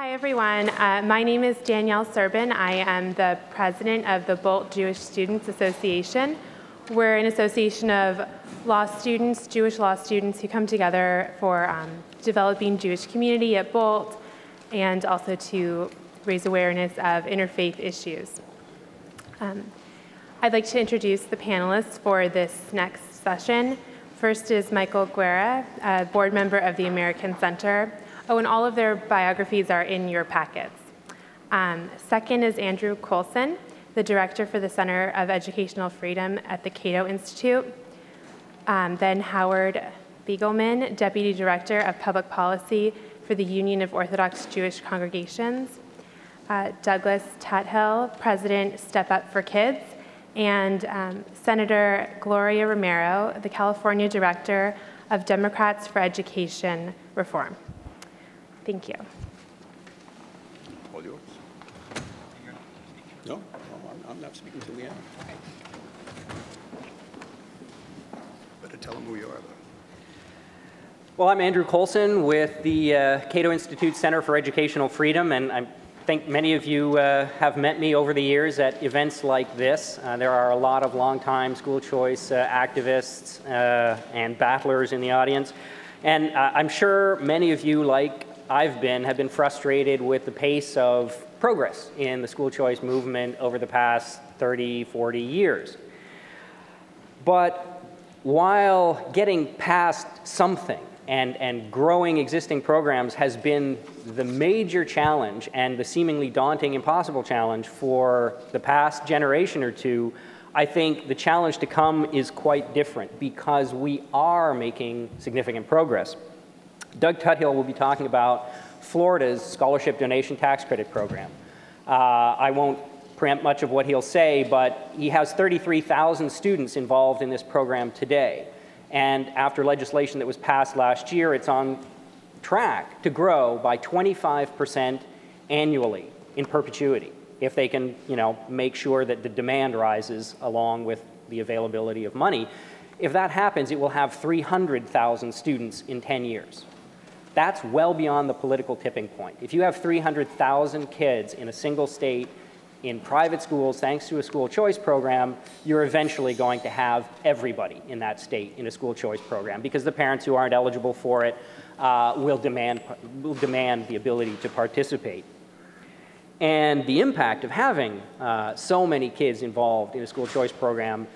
Hi, everyone. My name is Danielle Serbin. I am the president of the Bolt Jewish Students Association. We're an association of law students, Jewish law students, who come together for developing Jewish community at Bolt and also to raise awareness of interfaith issues. I'd like to introduce the panelists for this next session. First is Michael Guerra, a board member of the American Center. Oh, and all of their biographies are in your packets. Second is Andrew Coulson, the director for the Center of Educational Freedom at the Cato Institute. Then Howard Beigelman, deputy director of public policy for the Union of Orthodox Jewish Congregations. Douglas Tuthill, president Step Up for Kids. And Senator Gloria Romero, the California director of Democrats for Education Reform. Thank you. All yours. No, I'm not speaking till the end. Okay. Better tell them who you are, though. Well, I'm Andrew Coulson with the Cato Institute Center for Educational Freedom, and I think many of you have met me over the years at events like this. There are a lot of longtime school choice activists and battlers in the audience, and I'm sure many of you, like have been frustrated with the pace of progress in the school choice movement over the past 30, 40 years. But while getting past something and growing existing programs has been the major challenge and the seemingly daunting, impossible challenge for the past generation or two, I think the challenge to come is quite different because we are making significant progress. Doug Tuthill will be talking about Florida's scholarship donation tax credit program. I won't preempt much of what he'll say, but he has 33,000 students involved in this program today. And after legislation that was passed last year, it's on track to grow by 25% annually in perpetuity, if they can, make sure that the demand rises along with the availability of money. If that happens, it will have 300,000 students in 10 years. That's well beyond the political tipping point. If you have 300,000 kids in a single state in private schools, thanks to a school choice program, you're eventually going to have everybody in that state in a school choice program because the parents who aren't eligible for it will demand the ability to participate. And the impact of having so many kids involved in a school choice program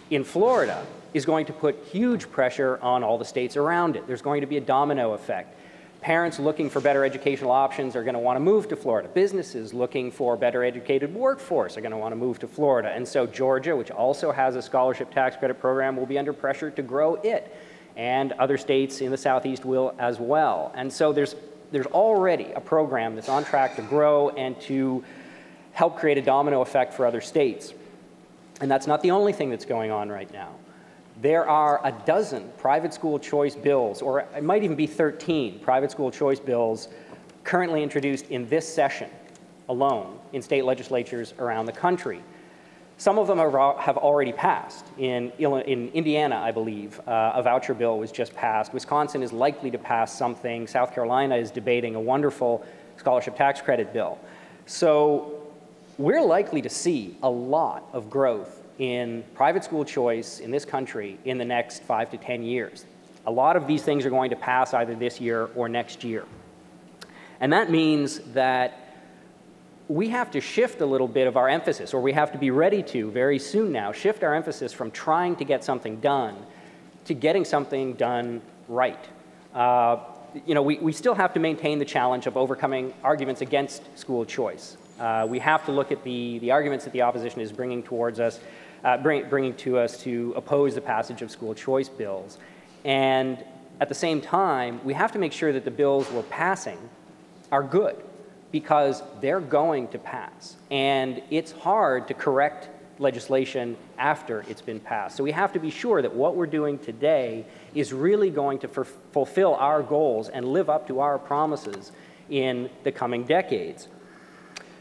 in Florida is going to put huge pressure on all the states around it. There's going to be a domino effect. Parents looking for better educational options are going to want to move to Florida. Businesses looking for a better educated workforce are going to want to move to Florida. And so Georgia, which also has a scholarship tax credit program, will be under pressure to grow it. And other states in the Southeast will as well. And so there's already a program that's on track to grow and to help create a domino effect for other states. And that's not the only thing that's going on right now. There are a dozen private school choice bills, or it might even be 13 private school choice bills currently introduced in this session alone in state legislatures around the country. Some of them have already passed. In Indiana, I believe, a voucher bill was just passed. Wisconsin is likely to pass something. South Carolina is debating a wonderful scholarship tax credit bill. So we're likely to see a lot of growth in private school choice in this country in the next 5 to 10 years. A lot of these things are going to pass either this year or next year. And that means that we have to shift a little bit of our emphasis, or we have to be ready to very soon now shift our emphasis from trying to get something done to getting something done right. We still have to maintain the challenge of overcoming arguments against school choice. We have to look at the arguments that the opposition is bringing towards us, bringing to us to oppose the passage of school choice bills. And at the same time, we have to make sure that the bills we're passing are good because they're going to pass. And it's hard to correct legislation after it's been passed. So we have to be sure that what we're doing today is really going to fulfill our goals and live up to our promises in the coming decades.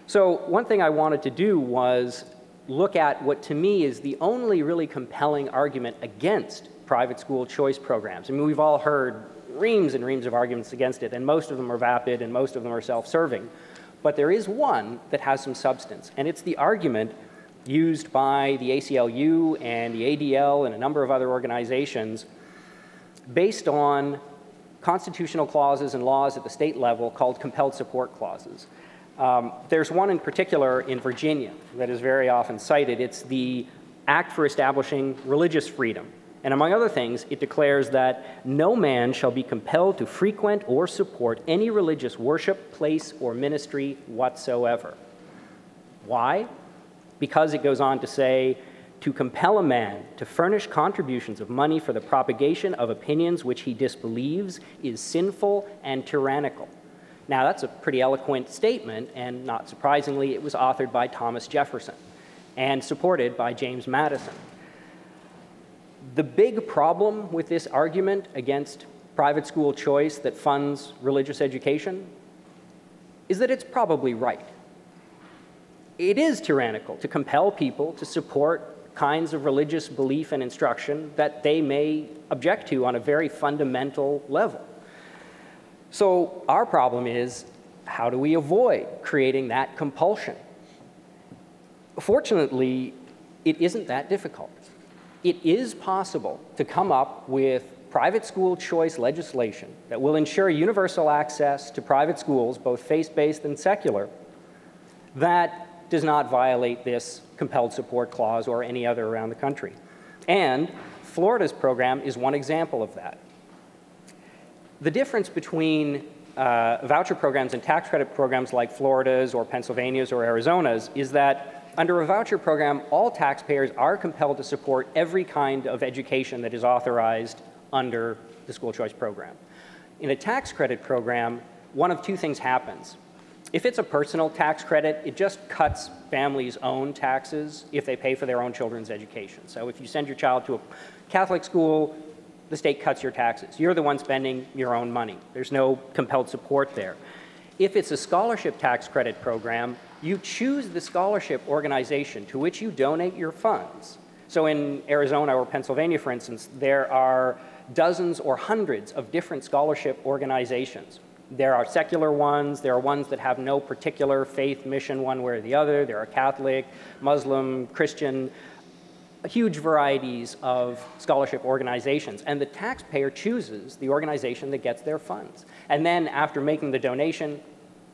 So one thing I wanted to do was look at what to me is the only really compelling argument against private school choice programs. I mean, we've all heard reams and reams of arguments against it, and most of them are vapid and most of them are self-serving. But there is one that has some substance, and it's the argument used by the ACLU and the ADL and a number of other organizations based on constitutional clauses and laws at the state level called compelled support clauses. There's one in particular in Virginia that is very often cited. It's the Act for Establishing Religious Freedom. And among other things, it declares that no man shall be compelled to frequent or support any religious worship, place, or ministry whatsoever. Why? Because it goes on to say, to compel a man to furnish contributions of money for the propagation of opinions which he disbelieves is sinful and tyrannical. Now, that's a pretty eloquent statement, and not surprisingly, it was authored by Thomas Jefferson and supported by James Madison. The big problem with this argument against private school choice that funds religious education is that it's probably right. It is tyrannical to compel people to support kinds of religious belief and instruction that they may object to on a very fundamental level. So our problem is, how do we avoid creating that compulsion? Fortunately, it isn't that difficult. It is possible to come up with private school choice legislation that will ensure universal access to private schools, both faith-based and secular, that does not violate this compelled support clause or any other around the country. And Florida's program is one example of that. The difference between voucher programs and tax credit programs like Florida's or Pennsylvania's or Arizona's is that under a voucher program, all taxpayers are compelled to support every kind of education that is authorized under the school choice program. In a tax credit program, one of two things happens. If it's a personal tax credit, it just cuts families' own taxes if they pay for their own children's education. So if you send your child to a Catholic school, the state cuts your taxes. You're the one spending your own money. There's no compelled support there. If it's a scholarship tax credit program, you choose the scholarship organization to which you donate your funds. So in Arizona or Pennsylvania, for instance, there are dozens or hundreds of different scholarship organizations. There are secular ones, there are ones that have no particular faith mission one way or the other, there are Catholic, Muslim, Christian, huge varieties of scholarship organizations, and the taxpayer chooses the organization that gets their funds. And then after making the donation,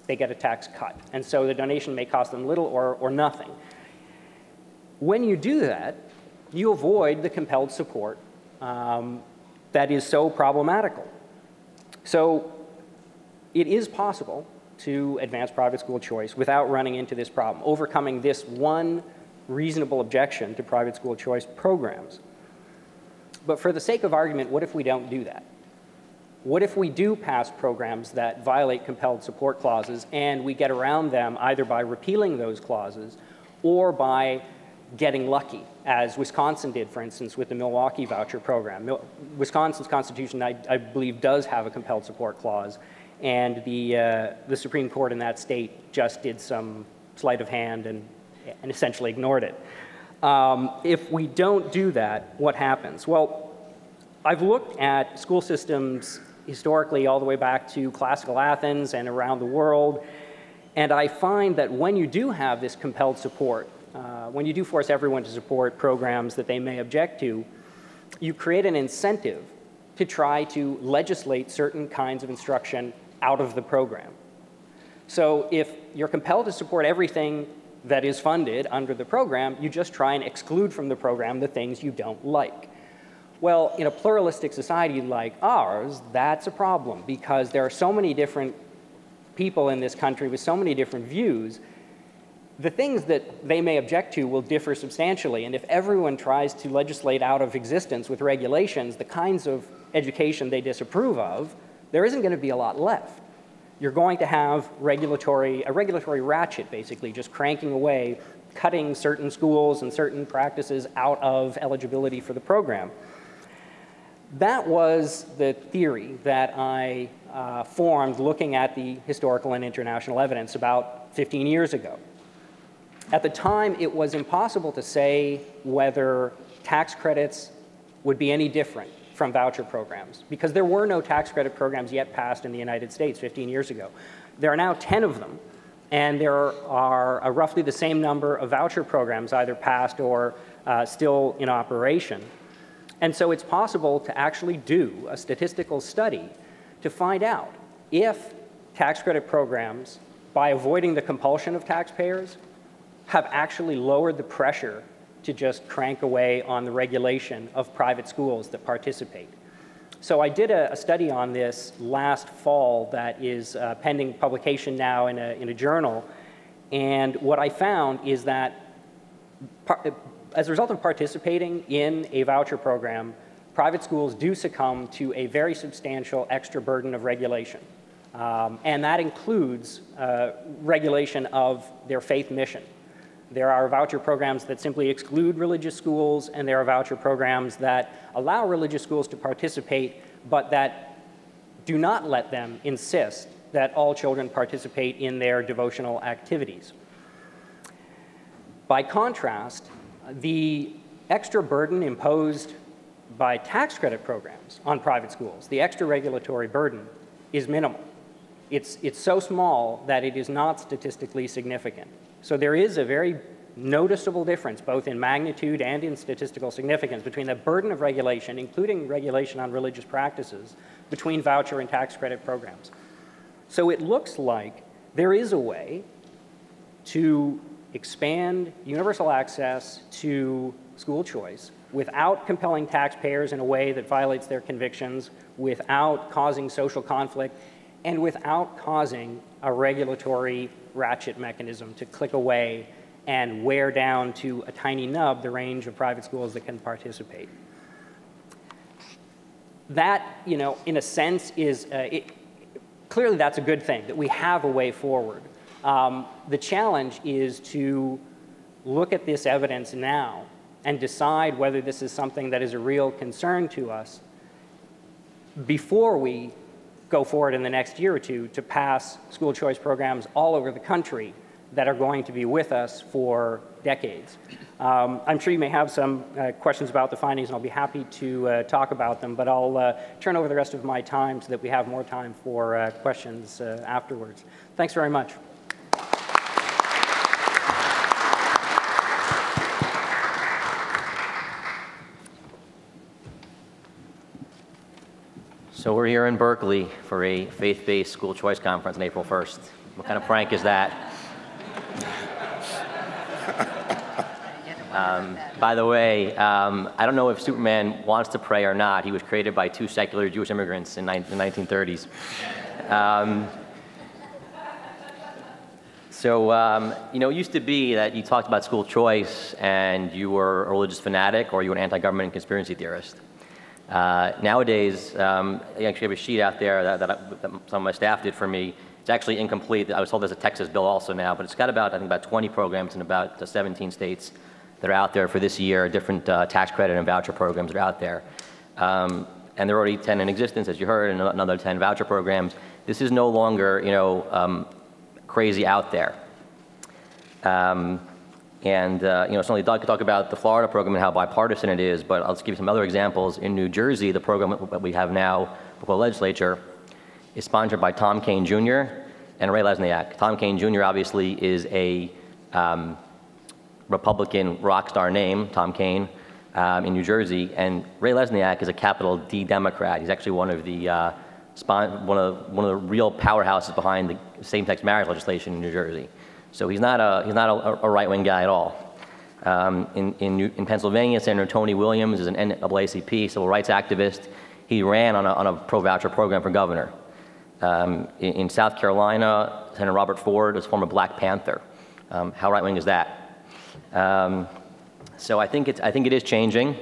they get a tax cut. And so the donation may cost them little or nothing. When you do that, you avoid the compelled support that is so problematical. So it is possible to advance private school choice without running into this problem, overcoming this one reasonable objection to private school choice programs. But for the sake of argument, what if we don't do that? What if we do pass programs that violate compelled support clauses and we get around them either by repealing those clauses or by getting lucky, as Wisconsin did, for instance, with the Milwaukee voucher program. Wisconsin's constitution, I believe, does have a compelled support clause, and the Supreme Court in that state just did some sleight of hand and essentially ignored it. If we don't do that, what happens? Well, I've looked at school systems historically all the way back to classical Athens and around the world, and I find that when you do have this compelled support, when you do force everyone to support programs that they may object to, you create an incentive to try to legislate certain kinds of instruction out of the program. So if you're compelled to support everything that is funded under the program, you just try and exclude from the program the things you don't like. Well, in a pluralistic society like ours, that's a problem because there are so many different people in this country with so many different views. The things that they may object to will differ substantially, and if everyone tries to legislate out of existence with regulations the kinds of education they disapprove of, there isn't going to be a lot left. You're going to have a regulatory ratchet, basically, just cranking away, cutting certain schools and certain practices out of eligibility for the program. That was the theory that I formed looking at the historical and international evidence about 15 years ago. At the time, it was impossible to say whether tax credits would be any different from voucher programs, because there were no tax credit programs yet passed in the United States 15 years ago. There are now 10 of them, and there are roughly the same number of voucher programs either passed or still in operation. And so it's possible to actually do a statistical study to find out if tax credit programs, by avoiding the compulsion of taxpayers, have actually lowered the pressure to just crank away on the regulation of private schools that participate. So I did a study on this last fall that is pending publication now in a journal, and what I found is that as a result of participating in a voucher program, private schools do succumb to a very substantial extra burden of regulation. And that includes regulation of their faith mission. There are voucher programs that simply exclude religious schools, and there are voucher programs that allow religious schools to participate, but that do not let them insist that all children participate in their devotional activities. By contrast, the extra burden imposed by tax credit programs on private schools, the extra regulatory burden, is minimal. It's so small that it is not statistically significant. So there is a very noticeable difference, both in magnitude and in statistical significance, between the burden of regulation, including regulation on religious practices, between voucher and tax credit programs. So it looks like there is a way to expand universal access to school choice without compelling taxpayers in a way that violates their convictions, without causing social conflict, and without causing a regulatory ratchet mechanism to click away and wear down to a tiny nub the range of private schools that can participate. That, in a sense, is clearly that's a good thing, that we have a way forward. The challenge is to look at this evidence now and decide whether this is something that is a real concern to us before we go forward in the next year or two to pass school choice programs all over the country that are going to be with us for decades. I'm sure you may have some questions about the findings, and I'll be happy to talk about them, but I'll turn over the rest of my time so that we have more time for questions afterwards. Thanks very much. So we're here in Berkeley for a faith-based school choice conference on April 1st. What kind of prank is that? By the way, I don't know if Superman wants to pray or not. He was created by two secular Jewish immigrants in the 1930s. It used to be that you talked about school choice and you were a religious fanatic or you were an anti-government conspiracy theorist. Nowadays, I actually have a sheet out there that some of my staff did for me. It's actually incomplete. I was told there's a Texas bill also now, but it's got I think about 20 programs in about 17 states that are out there for this year, different tax credit and voucher programs are out there. And there are already 10 in existence, as you heard, and another 10 voucher programs. This is no longer, crazy out there. Certainly Doug could talk about the Florida program and how bipartisan it is, but I'll just give you some other examples. In New Jersey, the program that we have now before the legislature is sponsored by Tom Kean Jr. and Ray Lesniak. Tom Kean Jr. obviously is a Republican rock star name, Tom Kean, in New Jersey, and Ray Lesniak is a capital D Democrat. He's actually one of the real powerhouses behind the same-sex marriage legislation in New Jersey. So he's not a right-wing guy at all. In Pennsylvania, Senator Tony Williams is an NAACP civil rights activist. He ran on a pro-voucher program for governor. In South Carolina, Senator Robert Ford is former Black Panther. How right-wing is that? So I think it is changing.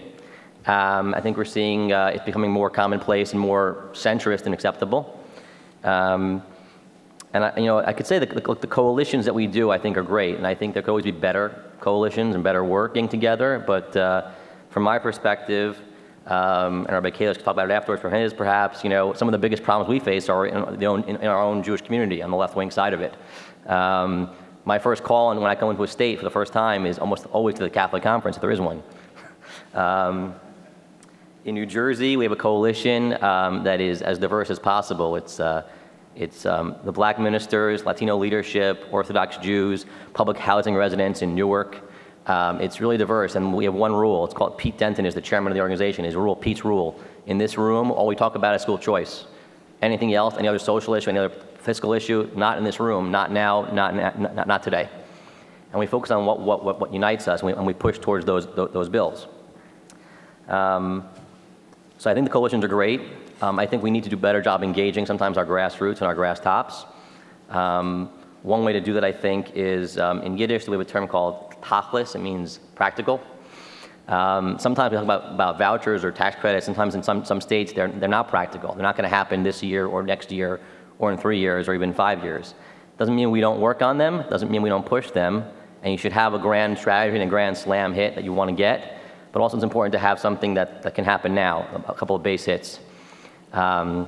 I think we're seeing it becoming more commonplace and more centrist and acceptable. I could say that the coalitions that we do, I think, are great, and I think there could always be better coalitions and better working together. But from my perspective, and our Cato can talk about it afterwards from his, perhaps, some of the biggest problems we face are in our own Jewish community on the left-wing side of it. My first call when I come into a state for the first time is almost always to the Catholic conference, if there is one. In New Jersey, we have a coalition that is as diverse as possible. It's the black ministers, Latino leadership, Orthodox Jews, public housing residents in Newark. It's really diverse, and we have one rule. It's called Pete Denton is the chairman of the organization. His rule, Pete's rule. In this room, all we talk about is school choice. Anything else, any other social issue, any other fiscal issue, not in this room, not now, not today. And we focus on what unites us, and we push towards those bills. So I think the coalitions are great. I think we need to do a better job engaging sometimes our grassroots and our grass tops. One way to do that, I think, is in Yiddish, we have a term called tachlis. It means practical. Sometimes we talk about vouchers or tax credits. Sometimes in some states, they're not practical. They're not going to happen this year or next year or in 3 years or even 5 years. Doesn't mean we don't work on them. Doesn't mean we don't push them. And you should have a grand strategy and a grand slam hit that you want to get. But also it's important to have something that can happen now, a couple of base hits. In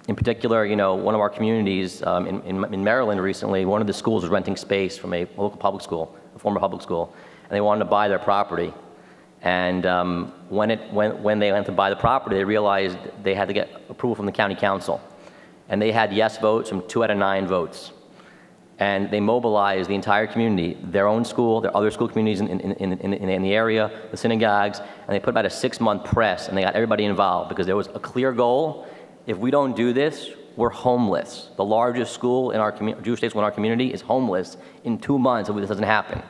particular, one of our communities in Maryland recently, one of the schools was renting space from a local public school, a former public school, and they wanted to buy their property. And when they went to buy the property, they realized they had to get approval from the county council. And they had yes votes from 2 out of 9 votes. And they mobilized the entire community, their own school, their other school communities in the area, the synagogues, and they put about a 6-month press, and they got everybody involved because there was a clear goal. If we don't do this, we're homeless. The largest school in our Jewish state school in our community is homeless in 2 months if this doesn't happen.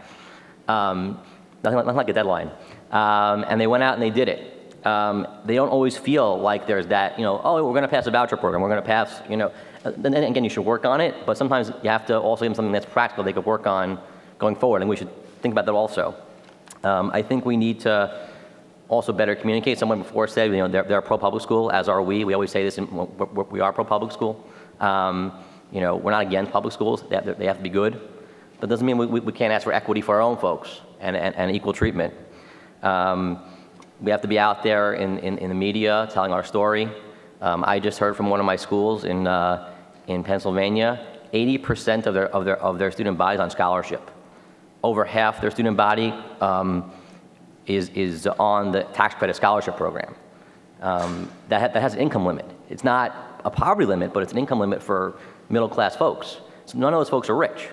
Nothing like a deadline. And they went out and they did it. They don't always feel like there's that, oh, we're going to pass a voucher program, we're going to pass, then again, you should work on it, but sometimes you have to also give them something that's practical they could work on going forward, and we should think about that also. I think we need to also better communicate. Someone before said, they're pro-public school, as are we. We always say this, we are pro-public school. We're not against public schools. They have to be good. But it doesn't mean we can't ask for equity for our own folks and equal treatment. We have to be out there in the media telling our story. I just heard from one of my schools in Pennsylvania, 80% of their student body is on scholarship. Over half their student body is on the tax credit scholarship program. That has an income limit. It's not a poverty limit, but it's an income limit for middle class folks. So none of those folks are rich.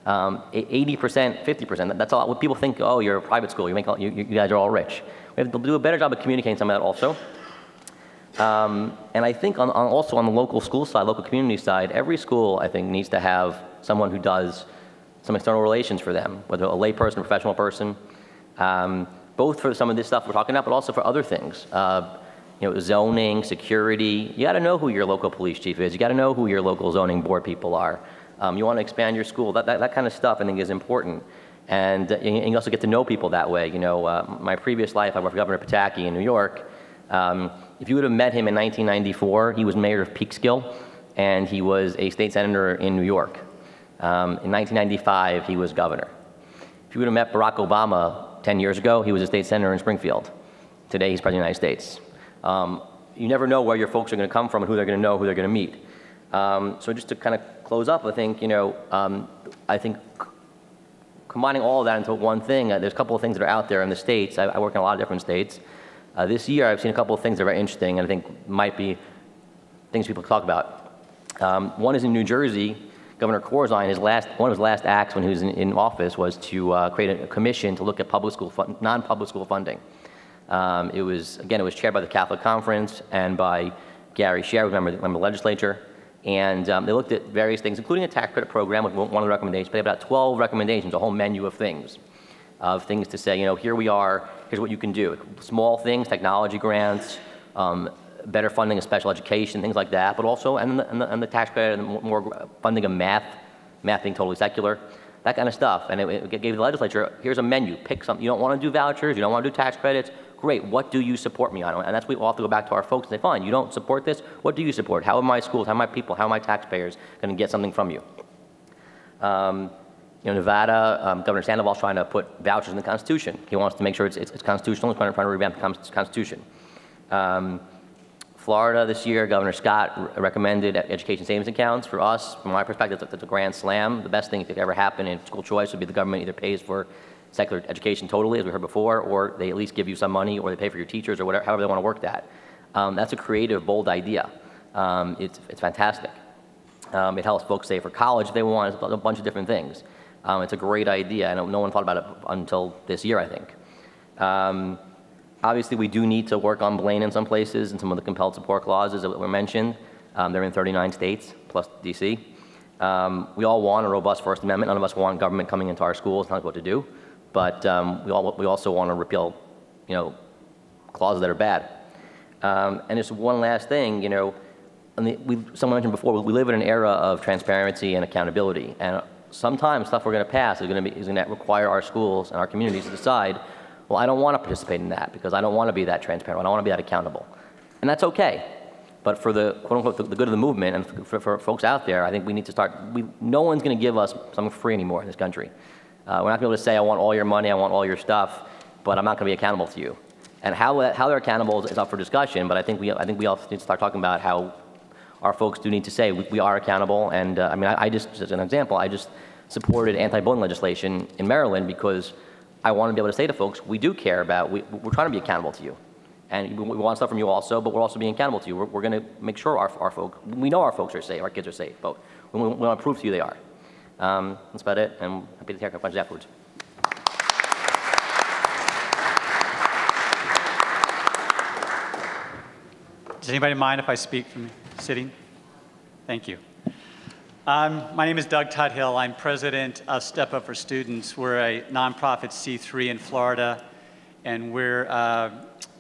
80%, 50%, that's all. People think, oh, you're a private school, you guys are all rich. We have to do a better job of communicating some of that also. And I think also on the local school side, local community side, every school, I think, needs to have someone who does some external relations for them, whether a lay person, a professional person, both for some of this stuff we're talking about, but also for other things. Zoning, security. You got to know who your local police chief is. You got to know who your local zoning board people are. You want to expand your school. That kind of stuff, I think, is important. And you also get to know people that way. My previous life, I worked for Governor Pataki in New York. If you would have met him in 1994, he was mayor of Peekskill, and he was a state senator in New York. In 1995, he was governor. If you would have met Barack Obama 10 years ago, he was a state senator in Springfield. Today, he's president of the United States. You never know where your folks are going to come from and who they're going to know, who they're going to meet. So just to kind of close up, I think, combining all of that into one thing, there's a couple of things that are out there in the states. I work in a lot of different states. This year, I've seen a couple of things that are very interesting and I think might be things people talk about. One is in New Jersey. Governor Coulson, one of his last acts when he was in office was to create a commission to look at non-public school funding. It was chaired by the Catholic Conference and by Gary Sher, member of the legislature. And they looked at various things, including a tax credit program, with one of the recommendations. But they had about 12 recommendations, a whole menu of things to say, here we are, here's what you can do. Small things, technology grants, better funding of special education, things like that, but also, and the tax credit, and more funding of math being totally secular, that kind of stuff. And it gave the legislature, here's a menu, pick something. You don't want to do vouchers, you don't want to do tax credits, great, what do you support me on? And that's what we'll have to go back to our folks and say, fine, you don't support this, what do you support? How are my schools, how are my people, how are my taxpayers going to get something from you? Nevada, Governor Sandoval's trying to put vouchers in the Constitution. He wants to make sure it's constitutional. He's trying to revamp the Constitution. Florida this year, Governor Scott recommended education savings accounts. For us, from my perspective, that's a grand slam. The best thing that could ever happen in school choice would be the government either pays for secular education totally, as we heard before, or they at least give you some money, or they pay for your teachers, or whatever, however they want to work that. That's a creative, bold idea. It's fantastic. It helps folks save for college if they want. It's a bunch of different things. It's a great idea, and no one thought about it until this year, I think. Obviously, we do need to work on Blaine in some places, and some of the compelled support clauses that were mentioned. They're in 39 states, plus DC. We all want a robust First Amendment. None of us want government coming into our schools telling us what to do. But we also want to repeal, clauses that are bad. And just one last thing, someone mentioned before, we live in an era of transparency and accountability. And sometimes stuff we're going to pass is going to require our schools and our communities to decide, well, I don't want to participate in that because I don't want to be that transparent. I don't want to be that accountable. And that's okay. But for the, quote unquote, the good of the movement and for folks out there, I think we need to start, no one's going to give us something free anymore in this country. We're not going to be able to say, I want all your money, I want all your stuff, but I'm not going to be accountable to you. And how they're accountable is up for discussion, but I think we all need to start talking about how our folks do need to say we are accountable. And I just, as an example, I just supported anti-bullying legislation in Maryland because I want to be able to say to folks, we do care about, we're trying to be accountable to you. And we want stuff from you also, but we're also being accountable to you. We're going to make sure our folks, we know our folks are safe, our kids are safe, but we want to prove to you they are. That's about it, and I'm happy to take questions afterwards. Does anybody mind if I speak from sitting? Thank you. My name is Doug Tuthill. I'm president of Step Up for Students. We're a nonprofit C3 in Florida, and we're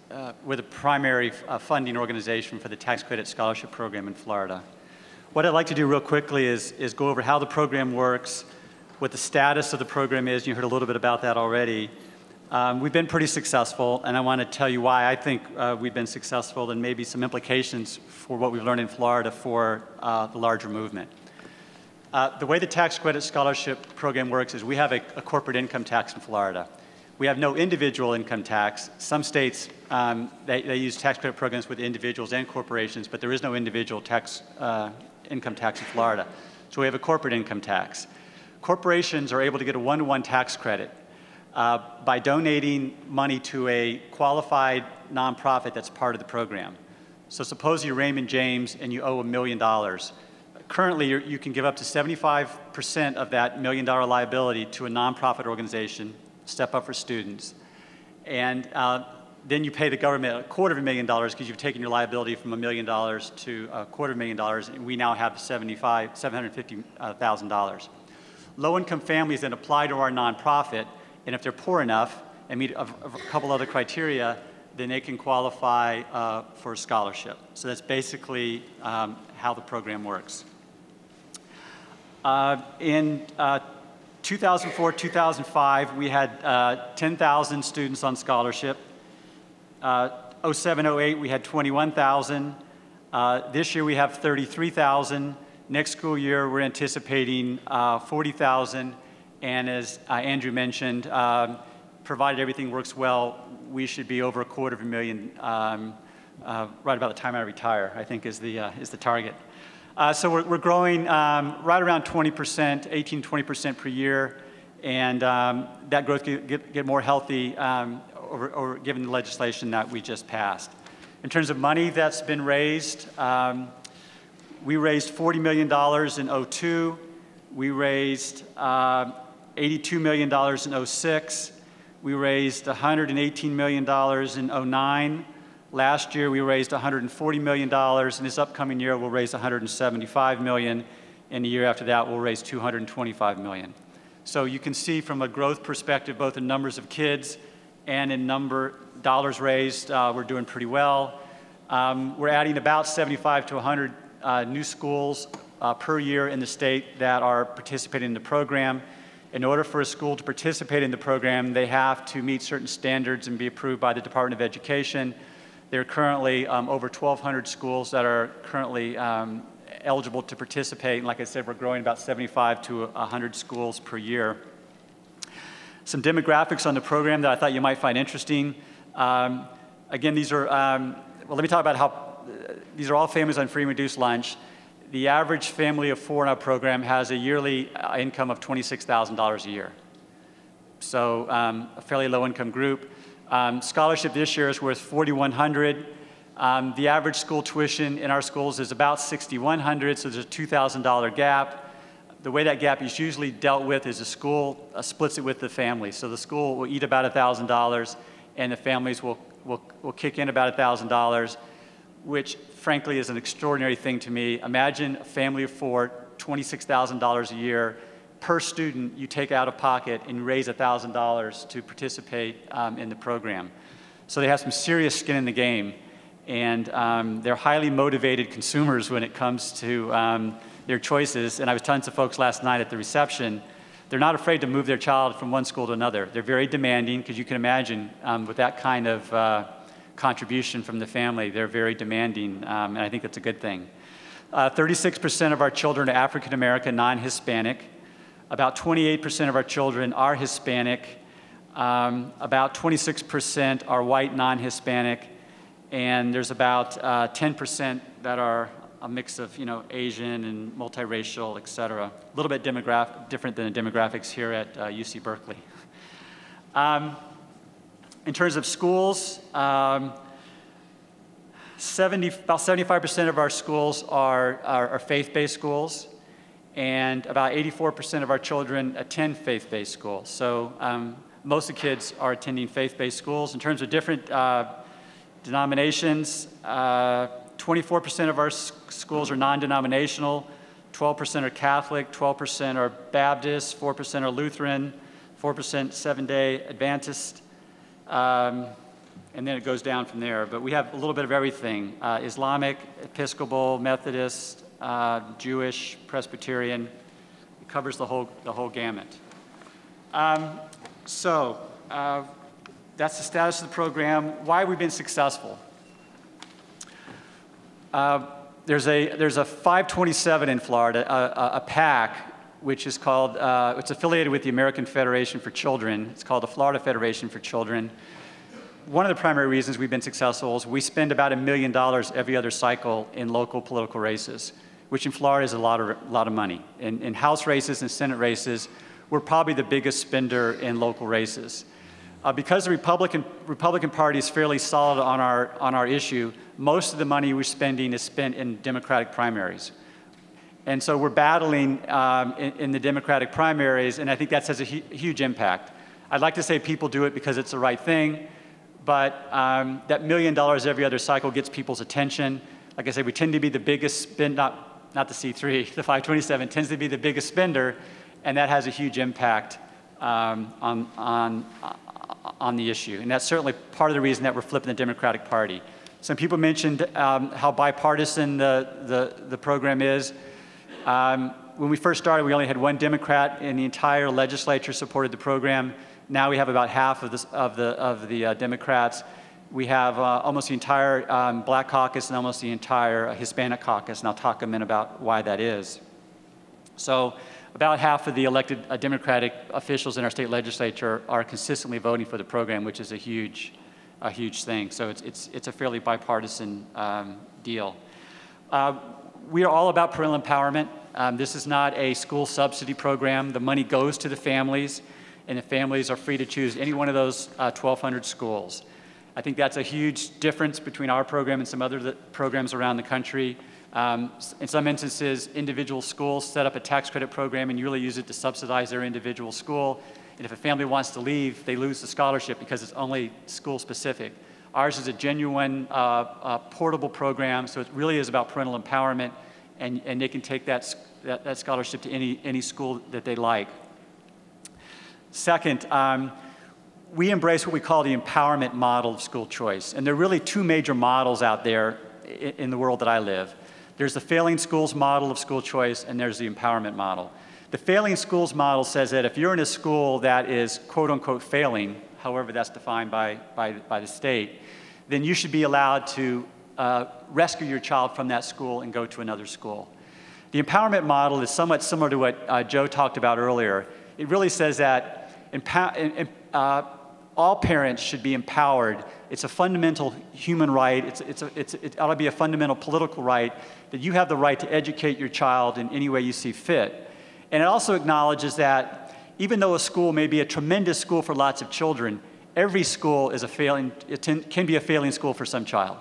the primary funding organization for the tax credit scholarship program in Florida. What I'd like to do real quickly is go over how the program works, what the status of the program is. You heard a little bit about that already. We've been pretty successful, and I want to tell you why I think we've been successful and maybe some implications for what we've learned in Florida for the larger movement. The way the tax credit scholarship program works is we have a corporate income tax in Florida. We have no individual income tax. Some states, they use tax credit programs with individuals and corporations, but there is no individual income tax in Florida. So we have a corporate income tax. Corporations are able to get a one-to-one tax credit by donating money to a qualified nonprofit that's part of the program. So suppose you're Raymond James and you owe $1 million. Currently, you can give up to 75% of that $1 million liability to a nonprofit organization, Step Up for Students. And then you pay the government $250,000 because you've taken your liability from $1 million to $250,000, and we now have $750,000. Low-income families then apply to our nonprofit, and if they're poor enough and meet a couple other criteria, then they can qualify for a scholarship. So that's basically how the program works. In 2004, 2005, we had 10,000 students on scholarship. 07, 08, we had 21,000. This year we have 33,000. Next school year, we're anticipating 40,000. And as Andrew mentioned, provided everything works well, we should be over $250,000 right about the time I retire, I think is the target. So we're growing right around 20%, 18, 20% per year, and that growth get more healthy over given the legislation that we just passed. In terms of money that's been raised, we raised $40 million in 02. We raised $82 million in 06. We raised $118 million in 09. Last year, we raised $140 million, and this upcoming year, we'll raise $175 million, and the year after that, we'll raise $225 million. So you can see from a growth perspective, both in numbers of kids and in dollars raised, we're doing pretty well. We're adding about 75 to 100 new schools per year in the state that are participating in the program. In order for a school to participate in the program, they have to meet certain standards and be approved by the Department of Education. There are currently over 1,200 schools that are currently eligible to participate. And like I said, we're growing about 75 to 100 schools per year. Some demographics on the program that I thought you might find interesting. Again, these are, well, let me talk about how, these are all families on free and reduced lunch. The average family of four in our program has a yearly income of $26,000 a year. so a fairly low-income group. Scholarship this year is worth $4,100. The average school tuition in our schools is about $6,100, so there's a $2,000 gap. The way that gap is usually dealt with is the school splits it with the family. So the school will eat about $1,000, and the families will kick in about $1,000, which frankly is an extraordinary thing to me. Imagine a family of four, $26,000 a year. Per student, you take out of pocket and raise $1,000 to participate in the program. So they have some serious skin in the game, and they're highly motivated consumers when it comes to their choices. And I was telling some folks last night at the reception, they're not afraid to move their child from one school to another. They're very demanding, because you can imagine with that kind of contribution from the family, they're very demanding, and I think that's a good thing. 36% of our children are African American, non-Hispanic. About 28% of our children are Hispanic. About 26% are white, non-Hispanic. And there's about 10% that are a mix of, Asian and multiracial, et cetera. A little bit different than the demographics here at UC Berkeley. In terms of schools, about 75% of our schools are faith-based schools, and about 84% of our children attend faith-based schools. So most of the kids are attending faith-based schools. In terms of different denominations, 24% of our schools are non-denominational, 12% are Catholic, 12% are Baptist, 4% are Lutheran, 4% Seventh-day Adventist, and then it goes down from there. But we have a little bit of everything: Islamic, Episcopal, Methodist, Jewish, Presbyterian. It covers the whole gamut. So that's the status of the program. Why have we been successful? There's a 527 in Florida, a PAC, which is called, it's affiliated with the American Federation for Children. It's called the Florida Federation for Children. One of the primary reasons we've been successful is we spend about $1 million every other cycle in local political races, which in Florida is a lot of money. In House races and Senate races, we're probably the biggest spender in local races. Because the Republican Party is fairly solid on our issue, most of the money we're spending is spent in Democratic primaries. And so we're battling in the Democratic primaries, and I think that has a huge impact. I'd like to say people do it because it's the right thing, but that $1 million every other cycle gets people's attention. Like I said, we tend to be the biggest spend, not the C3, the 527 tends to be the biggest spender, and that has a huge impact on the issue. And that's certainly part of the reason that we're flipping the Democratic Party. Some people mentioned how bipartisan the program is. When we first started, we only had one Democrat in the entire legislature supported the program. Now we have about half of the Democrats. We have almost the entire Black caucus and almost the entire Hispanic caucus, and I'll talk a minute about why that is. So about half of the elected Democratic officials in our state legislature are consistently voting for the program, which is a huge thing. So it's a fairly bipartisan deal. We are all about parental empowerment. This is not a school subsidy program. The money goes to the families, and the families are free to choose any one of those 1,200 schools. I think that's a huge difference between our program and some other programs around the country. In some instances, individual schools set up a tax credit program and you really use it to subsidize their individual school. And if a family wants to leave, they lose the scholarship because it's only school specific. Ours is a genuine portable program, so it really is about parental empowerment, and they can take that scholarship to any school that they like. Second, we embrace what we call the empowerment model of school choice. And there are really two major models out there in the world that I live. There's the failing schools model of school choice, and there's the empowerment model. The failing schools model says that if you're in a school that is quote unquote failing, however that's defined by the state, then you should be allowed to rescue your child from that school and go to another school. The empowerment model is somewhat similar to what Joe talked about earlier. It really says that all parents should be empowered. It's a fundamental human right. It ought to be a fundamental political right that you have the right to educate your child in any way you see fit. And it also acknowledges that even though a school may be a tremendous school for lots of children, every school is can be a failing school for some child.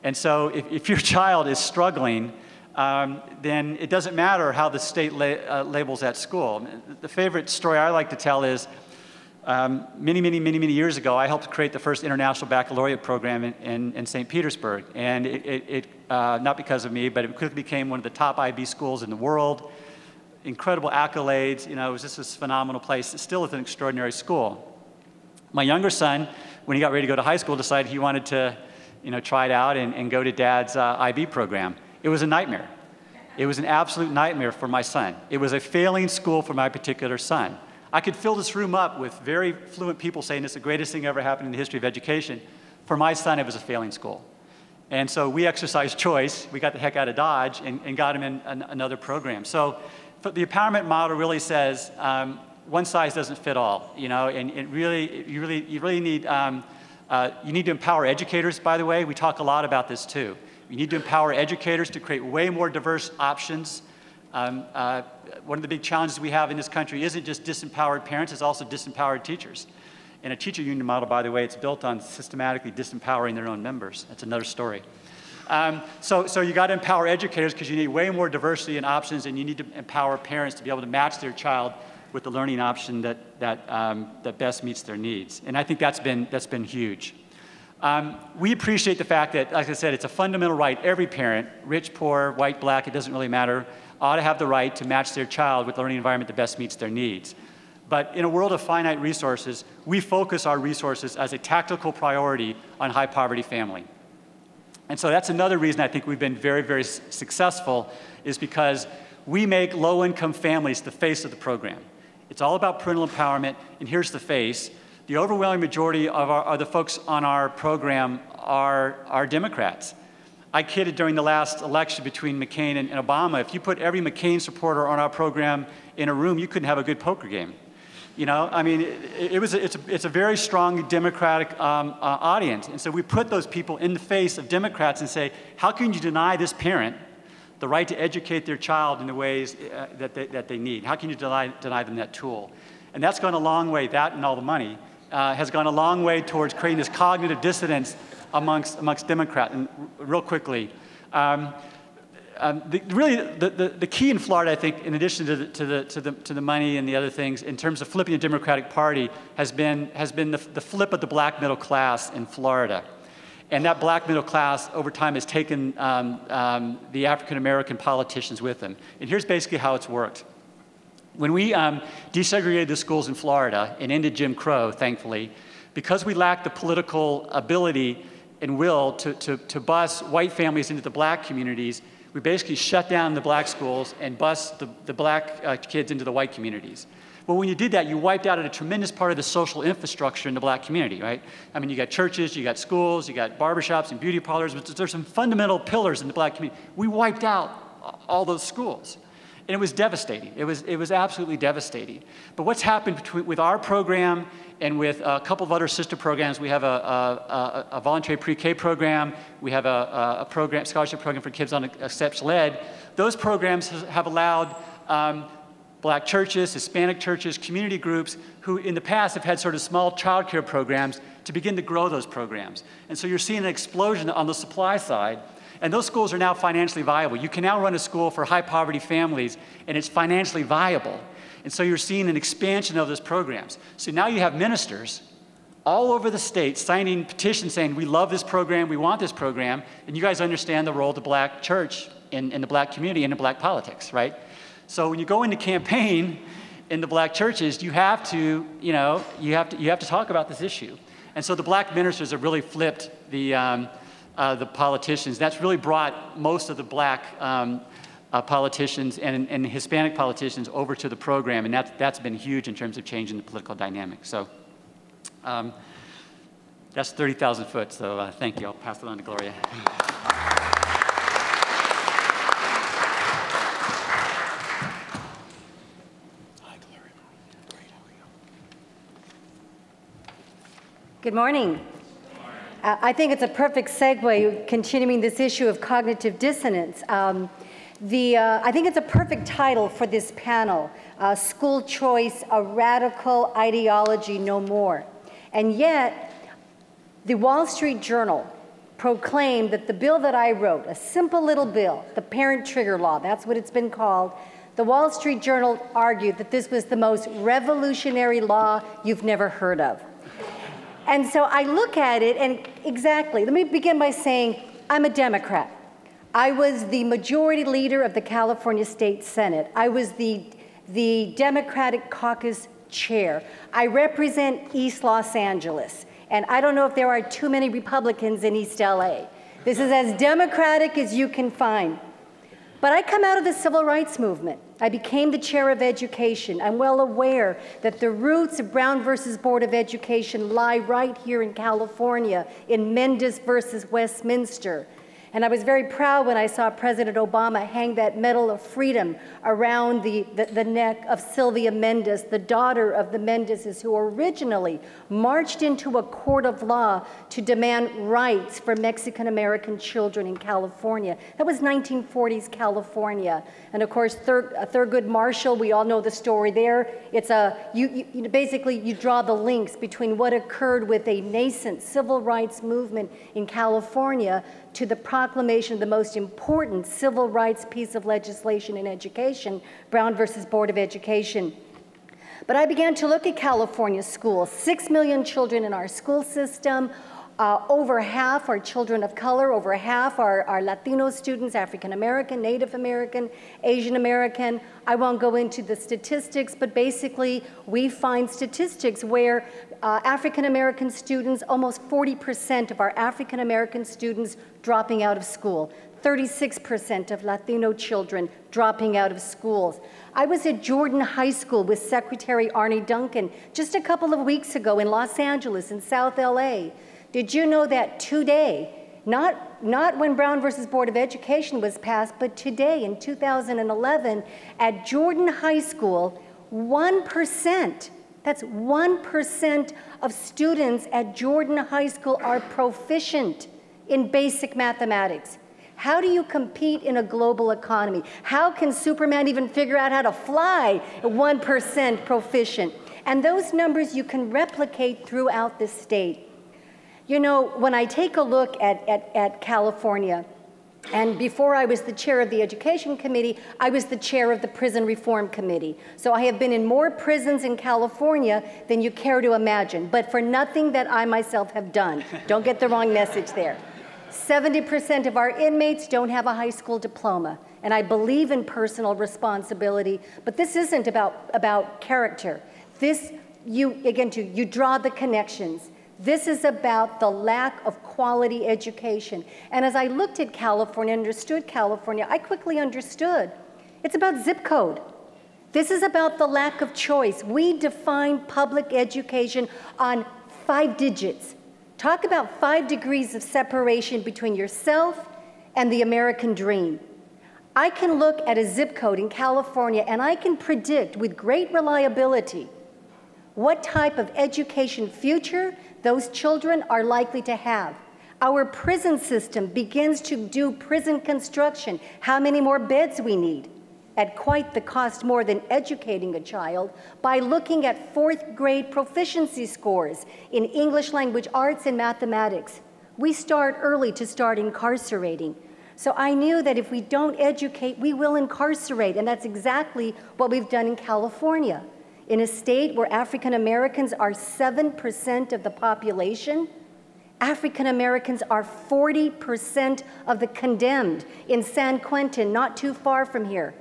And so if your child is struggling, then it doesn't matter how the state labels that school. The favorite story I like to tell is many years ago, I helped create the first international baccalaureate program in St. Petersburg. And it not because of me, but it quickly became one of the top IB schools in the world. Incredible accolades, you know, it was just this phenomenal place. It still is an extraordinary school. My younger son, when he got ready to go to high school, decided he wanted to, you know, try it out and go to Dad's IB program. It was a nightmare. It was an absolute nightmare for my son. It was a failing school for my particular son. I could fill this room up with very fluent people saying it's the greatest thing ever happened in the history of education. For my son, it was a failing school. And so we exercised choice. We got the heck out of Dodge and got him in another program. So the empowerment model really says one size doesn't fit all, you know, and you really need, you need to empower educators, by the way. We talk a lot about this too. You need to empower educators to create way more diverse options. One of the big challenges we have in this country isn't just disempowered parents, it's also disempowered teachers. In a teacher union model, by the way, it's built on systematically disempowering their own members. That's another story. So you got to empower educators because you need way more diversity and options, and you need to empower parents to be able to match their child with the learning option that best meets their needs. And I think that's been huge. We appreciate the fact that, like I said, it's a fundamental right. Every parent, rich, poor, white, black, it doesn't really matter, ought to have the right to match their child with the learning environment that best meets their needs. But in a world of finite resources, we focus our resources as a tactical priority on high poverty family. And so that's another reason I think we've been very successful, is because we make low-income families the face of the program. It's all about parental empowerment, and here's the face. The overwhelming majority of the folks on our program are Democrats. I kidded during the last election between McCain and Obama, if you put every McCain supporter on our program in a room, you couldn't have a good poker game. You know, I mean, it's a very strong Democratic audience. And so we put those people in the face of Democrats and say, how can you deny this parent the right to educate their child in the ways that they need? How can you deny them that tool? And that's gone a long way, that and all the money, has gone a long way towards creating this cognitive dissonance amongst Democrats. And real quickly, the key in Florida, I think, in addition to the money and the other things, in terms of flipping the Democratic Party, has been the flip of the black middle class in Florida. And that black middle class, over time, has taken the African-American politicians with them. And here's basically how it's worked. When we desegregated the schools in Florida and ended Jim Crow, thankfully, because we lacked the political ability and will to bus white families into the black communities, we basically shut down the black schools and bused the black kids into the white communities. Well, when you did that, you wiped out a tremendous part of the social infrastructure in the black community, right? I mean, you got churches, you got schools, you got barbershops and beauty parlors, but there's some fundamental pillars in the black community. We wiped out all those schools. And it was devastating. It was absolutely devastating. But what's happened with our program and with a couple of other sister programs, we have a voluntary pre-K program, we have a scholarship program for kids on exceptional ed. Those programs have allowed black churches, Hispanic churches, community groups who in the past have had sort of small child care programs to begin to grow those programs. And so you're seeing an explosion on the supply side. And those schools are now financially viable. You can now run a school for high poverty families, and it's financially viable. And so you're seeing an expansion of those programs. So now you have ministers all over the state signing petitions saying, we love this program, we want this program, and you guys understand the role of the black church in the black community and in black politics, right? So when you go into campaign in the black churches, you have to, you know, you have to talk about this issue. And so the black ministers have really flipped the politicians. That's really brought most of the black politicians and Hispanic politicians over to the program, and that's been huge in terms of changing the political dynamic. So that's 30,000 foot, so thank you. I'll pass it on to Gloria. Hi, Gloria. Great, how are you? Good morning. I think it's a perfect segue, continuing this issue of cognitive dissonance. I think it's a perfect title for this panel. school choice, a radical ideology no more. And yet, the Wall Street Journal proclaimed that the bill that I wrote, a simple little bill, the parent trigger law, that's what it's been called, the Wall Street Journal argued that this was the most revolutionary law you've never heard of. And so I look at it, and exactly, let me begin by saying I'm a Democrat. I was the majority leader of the California State Senate. I was the Democratic caucus chair. I represent East Los Angeles. And I don't know if there are too many Republicans in East LA. This is as Democratic as you can find. But I come out of the civil rights movement. I became the chair of education. I'm well aware that the roots of Brown versus Board of Education lie right here in California, in Mendes versus Westminster. And I was very proud when I saw President Obama hang that Medal of Freedom around the neck of Sylvia Mendes, the daughter of the Mendeses, who originally marched into a court of law to demand rights for Mexican-American children in California. That was 1940s California. And of course, Thurgood Marshall, we all know the story there. It's basically you draw the links between what occurred with a nascent civil rights movement in California to the proclamation of the most important civil rights piece of legislation in education, Brown versus Board of Education. But I began to look at California schools. 6 million children in our school system. Over half are children of color. Over half are Latino students, African American, Native American, Asian American. I won't go into the statistics, but basically we find statistics where African American students, almost 40% of our African American students dropping out of school. 36% of Latino children dropping out of schools. I was at Jordan High School with Secretary Arne Duncan just a couple of weeks ago in Los Angeles, in South LA. Did you know that today, not when Brown versus Board of Education was passed, but today in 2011, at Jordan High School, 1%, that's 1% of students at Jordan High School are proficient in basic mathematics. How do you compete in a global economy? How can Superman even figure out how to fly at 1% proficient? And those numbers you can replicate throughout the state. You know, when I take a look at California, and before I was the chair of the Education Committee, I was the chair of the Prison Reform Committee. So I have been in more prisons in California than you care to imagine, but for nothing that I myself have done. Don't get the wrong message there. 70% of our inmates don't have a high school diploma, and I believe in personal responsibility, but this isn't about character. This, you draw the connections. This is about the lack of quality education. And as I looked at California, understood California, I quickly understood. It's about zip code. This is about the lack of choice. We define public education on 5 digits. Talk about 5 degrees of separation between yourself and the American dream. I can look at a zip code in California and I can predict with great reliability what type of education future those children are likely to have. Our prison system begins to do prison construction, how many more beds we need, at quite the cost more than educating a child, by looking at 4th grade proficiency scores in English language arts and mathematics. We start early to start incarcerating. So I knew that if we don't educate, we will incarcerate, and that's exactly what we've done in California. In a state where African Americans are 7% of the population, African Americans are 40% of the condemned in San Quentin, not too far from here.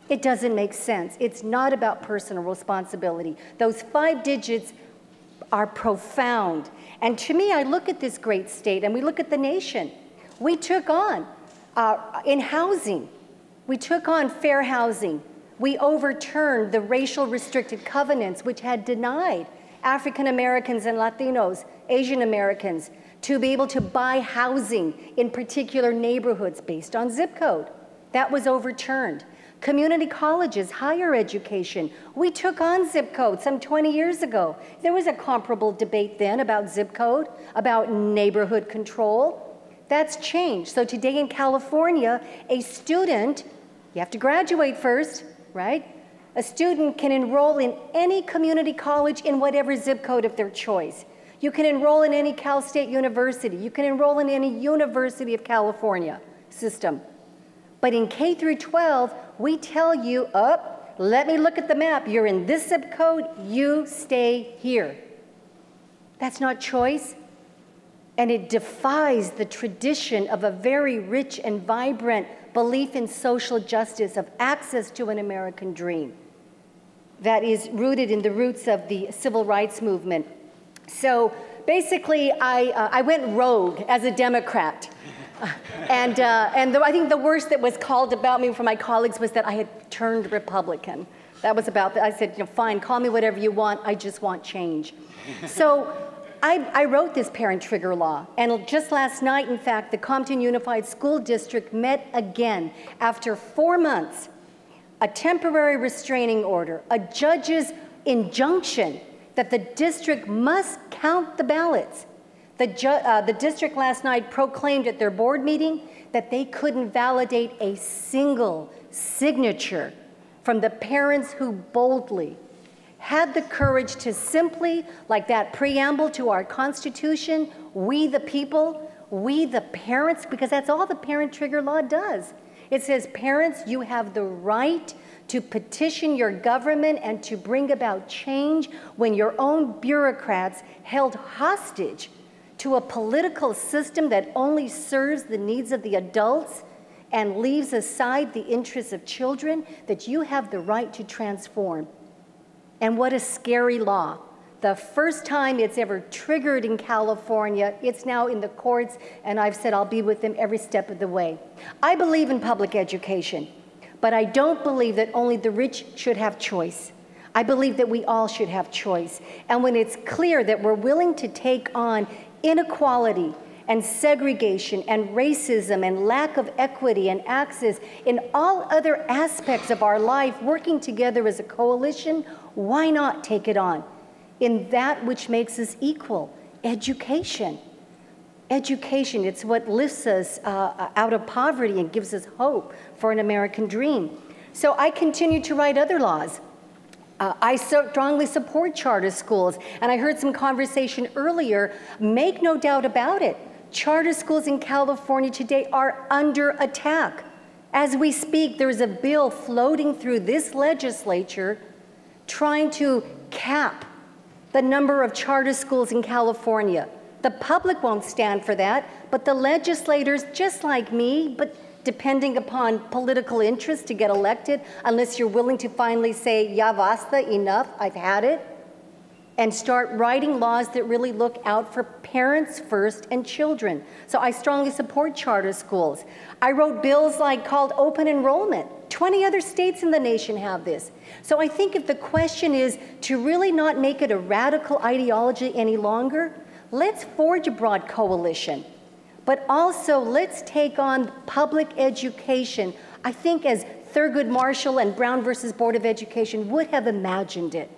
It doesn't make sense. It's not about personal responsibility. Those 5 digits are profound. And to me, I look at this great state and we look at the nation. We took on, in housing, we took on fair housing. We overturned the racial restricted covenants which had denied African Americans and Latinos, Asian Americans, to be able to buy housing in particular neighborhoods based on zip code. That was overturned. Community colleges, higher education. We took on zip code some 20 years ago. There was a comparable debate then about zip code, about neighborhood control. That's changed. So today in California, a student, you have to graduate first, right? A student can enroll in any community college in whatever zip code of their choice. You can enroll in any Cal State University. You can enroll in any University of California system. But in K through 12, we tell you, let me look at the map. You're in this zip code, you stay here. That's not choice. And it defies the tradition of a very rich and vibrant belief in social justice, of access to an American dream that is rooted in the roots of the civil rights movement. So basically, I went rogue as a Democrat. I think the worst that was called about me from my colleagues was that I had turned Republican. That was about, I said, fine, call me whatever you want, I just want change. So I wrote this parent trigger law, and just last night, in fact, the Compton Unified School District met again after 4 months, a temporary restraining order, a judge's injunction that the district must count the ballots. The district last night proclaimed at their board meeting that they couldn't validate a single signature from the parents who boldly had the courage to simply, like that preamble to our Constitution, we the people, we the parents, because that's all the parent trigger law does. It says, parents, you have the right to petition your government and to bring about change when your own bureaucrats held hostage to a political system that only serves the needs of the adults and leaves aside the interests of children, that you have the right to transform. And what a scary law. The first time it's ever triggered in California, it's now in the courts, and I've said I'll be with them every step of the way. I believe in public education, but I don't believe that only the rich should have choice. I believe that we all should have choice. And when it's clear that we're willing to take on inequality and segregation and racism and lack of equity and access in all other aspects of our life, working together as a coalition, why not take it on in that which makes us equal? Education. Education, it's what lifts us out of poverty and gives us hope for an American dream. So I continue to write other laws. I strongly support charter schools, and I heard some conversation earlier. Make no doubt about it, charter schools in California today are under attack. As we speak, there's a bill floating through this legislature trying to cap the number of charter schools in California. The public won't stand for that, but the legislators, just like me, but depending upon political interest to get elected, unless you're willing to finally say, ya basta, enough, I've had it, and start writing laws that really look out for parents first and children. So I strongly support charter schools. I wrote bills called open enrollment. 20 other states in the nation have this. So I think if the question is to really not make it a radical ideology any longer, let's forge a broad coalition. But also, let's take on public education. I think as Thurgood Marshall and Brown versus Board of Education would have imagined it,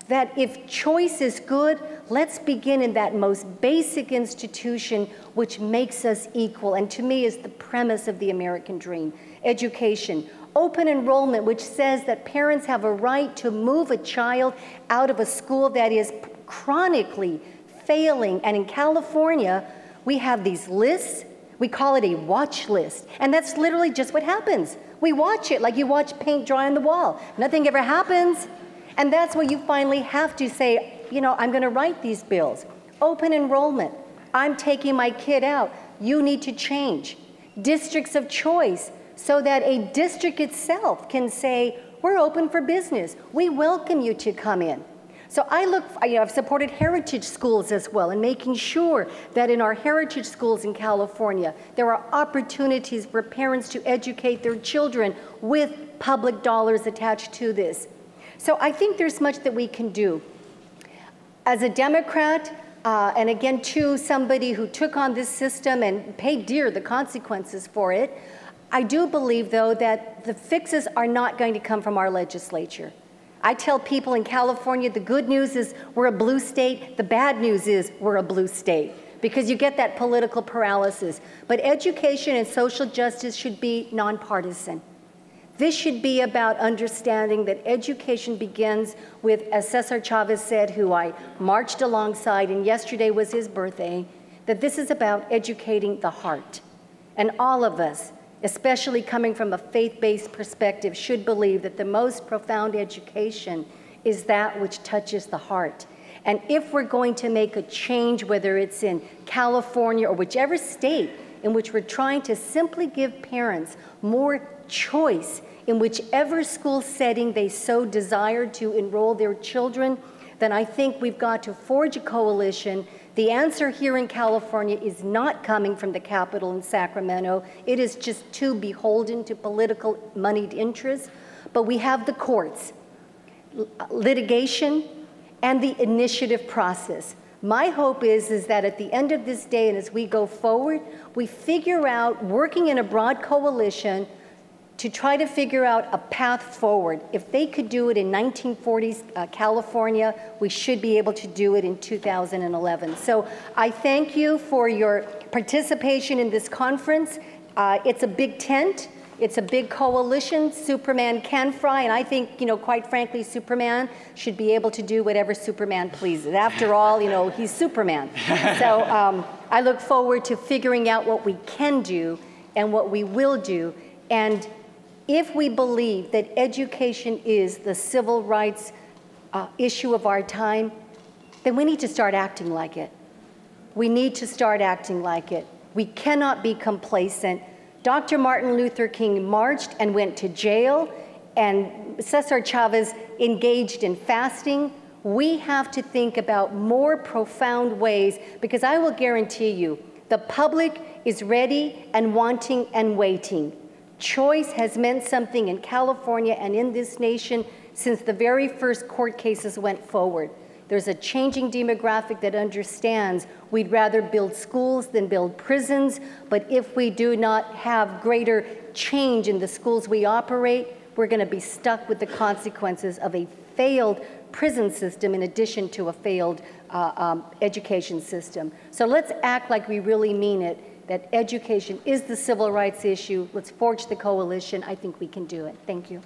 that if choice is good, let's begin in that most basic institution which makes us equal, and to me is the premise of the American dream. Education. Open enrollment, which says that parents have a right to move a child out of a school that is chronically failing. And in California, we have these lists. We call it a watch list. And that's literally just what happens. We watch it like you watch paint dry on the wall. Nothing ever happens. And that's where you finally have to say, I'm going to write these bills. Open enrollment. I'm taking my kid out. You need to change. Districts of choice, so that a district itself can say, we're open for business. We welcome you to come in. So I've supported heritage schools as well, and making sure that in our heritage schools in California, there are opportunities for parents to educate their children with public dollars attached to this. So I think there's much that we can do. As a Democrat, and again, too, somebody who took on this system and paid dear the consequences for it, I do believe, though, that the fixes are not going to come from our legislature. I tell people in California, the good news is we're a blue state. The bad news is we're a blue state, because you get that political paralysis. But education and social justice should be nonpartisan. This should be about understanding that education begins with, as Cesar Chavez said, who I marched alongside, and yesterday was his birthday, that this is about educating the heart. And all of us, especially coming from a faith-based perspective, should believe that the most profound education is that which touches the heart. And if we're going to make a change, whether it's in California or whichever state in which we're trying to simply give parents more choice in whichever school setting they so desire to enroll their children, then I think we've got to forge a coalition. The answer here in California is not coming from the Capitol in Sacramento. It is just too beholden to political moneyed interests. But we have the courts, litigation, and the initiative process. My hope is that at the end of this day and as we go forward, we figure out, working in a broad coalition, to try to figure out a path forward. If they could do it in 1940s California, we should be able to do it in 2011. So I thank you for your participation in this conference. It's a big tent. It's a big coalition. Superman can fly, and I think, quite frankly, Superman should be able to do whatever Superman pleases. After all, he's Superman. So I look forward to figuring out what we can do and what we will do. And if we believe that education is the civil rights issue of our time, then we need to start acting like it. We need to start acting like it. We cannot be complacent. Dr. Martin Luther King marched and went to jail, and Cesar Chavez engaged in fasting. We have to think about more profound ways, because I will guarantee you, the public is ready and wanting and waiting. Choice has meant something in California and in this nation since the very first court cases went forward. There's a changing demographic that understands we'd rather build schools than build prisons, but if we do not have greater change in the schools we operate, we're going to be stuck with the consequences of a failed prison system in addition to a failed education system. So let's act like we really mean it, that education is the civil rights issue. Let's forge the coalition. I think we can do it. Thank you.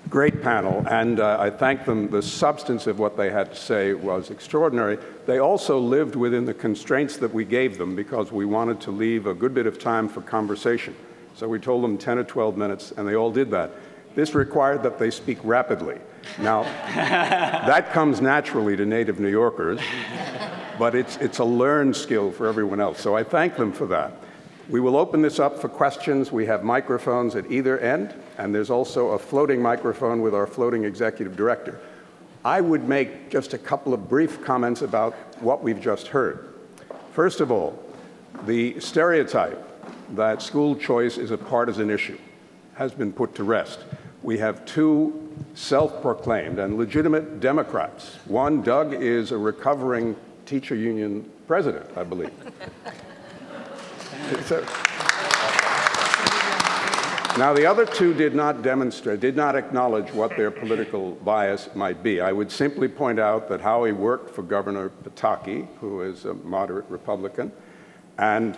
Great panel, and I thank them. The substance of what they had to say was extraordinary. They also lived within the constraints that we gave them because we wanted to leave a good bit of time for conversation. So we told them 10 or 12 minutes, and they all did that. This required that they speak rapidly. Now, that comes naturally to native New Yorkers, but it's a learned skill for everyone else. So I thank them for that. We will open this up for questions. We have microphones at either end, and there's also a floating microphone with our floating executive director. I would make just a couple of brief comments about what we've just heard. First of all, the stereotype that school choice is a partisan issue has been put to rest. We have two self-proclaimed and legitimate Democrats. One, Doug, is a recovering teacher union president, I believe. Now, the other two did not acknowledge what their political bias might be. I would simply point out that Howie worked for Governor Pataki, who is a moderate Republican, and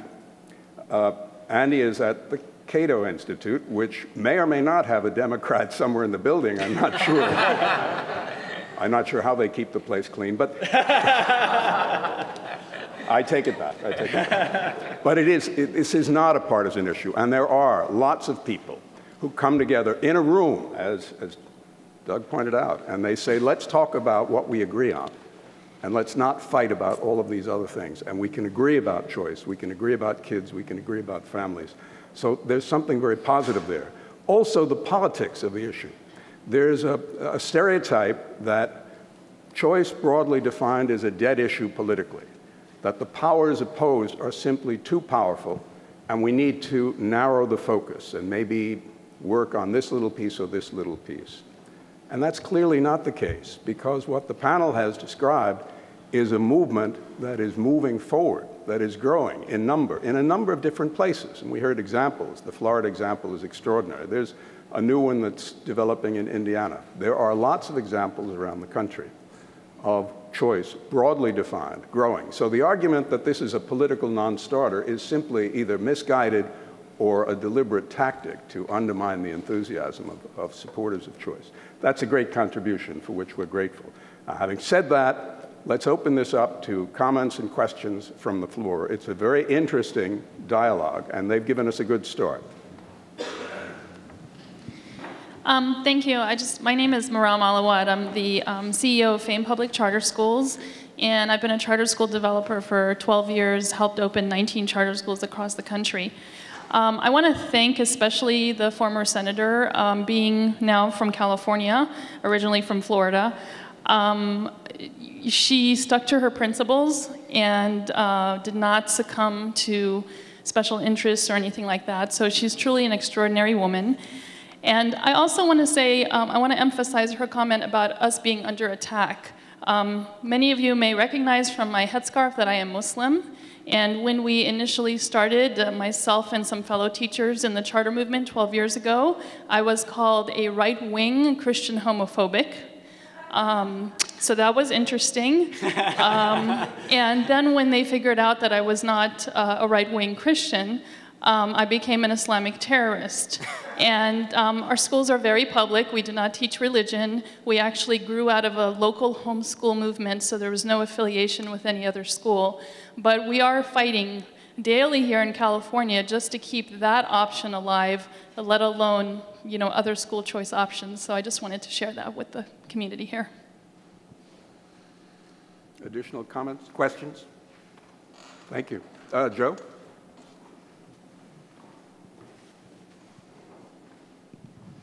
Andy is at the Cato Institute, which may or may not have a Democrat somewhere in the building. I'm not sure. I'm not sure how they keep the place clean, but I take it back. I take it back. But this is not a partisan issue, and there are lots of people who come together in a room, as Doug pointed out, and they say, let's talk about what we agree on, and let's not fight about all of these other things. And we can agree about choice, we can agree about kids, we can agree about families. So there's something very positive there. Also, the politics of the issue. There's a stereotype that choice, broadly defined, is a dead issue politically, that the powers opposed are simply too powerful, and we need to narrow the focus and maybe work on this little piece or this little piece. And that's clearly not the case, because what the panel has described is a movement that is moving forward, that is growing in a number of different places. And we heard examples. The Florida example is extraordinary. There's a new one that's developing in Indiana. There are lots of examples around the country of choice, broadly defined, growing. So the argument that this is a political non-starter is simply either misguided or a deliberate tactic to undermine the enthusiasm of supporters of choice. That's a great contribution for which we're grateful. Having said that, let's open this up to comments and questions from the floor. It's a very interesting dialogue, and they've given us a good start. Thank you. My name is Maral Malawad. I'm the CEO of Fame Public Charter Schools, and I've been a charter school developer for 12 years, helped open 19 charter schools across the country. I want to thank especially the former senator, being now from California, originally from Florida. She stuck to her principles and did not succumb to special interests or anything like that, so she's truly an extraordinary woman. And I also want to say, I want to emphasize her comment about us being under attack. Many of you may recognize from my headscarf that I am Muslim. And when we initially started, myself and some fellow teachers in the charter movement 12 years ago, I was called a right-wing Christian homophobic. So that was interesting. And then when they figured out that I was not a right-wing Christian, I became an Islamic terrorist. And our schools are very public. We do not teach religion. We actually grew out of a local homeschool movement, so there was no affiliation with any other school. But we are fighting daily here in California just to keep that option alive, let alone, you know, other school choice options. So I just wanted to share that with the community here. Additional comments, questions? Thank you. Joe?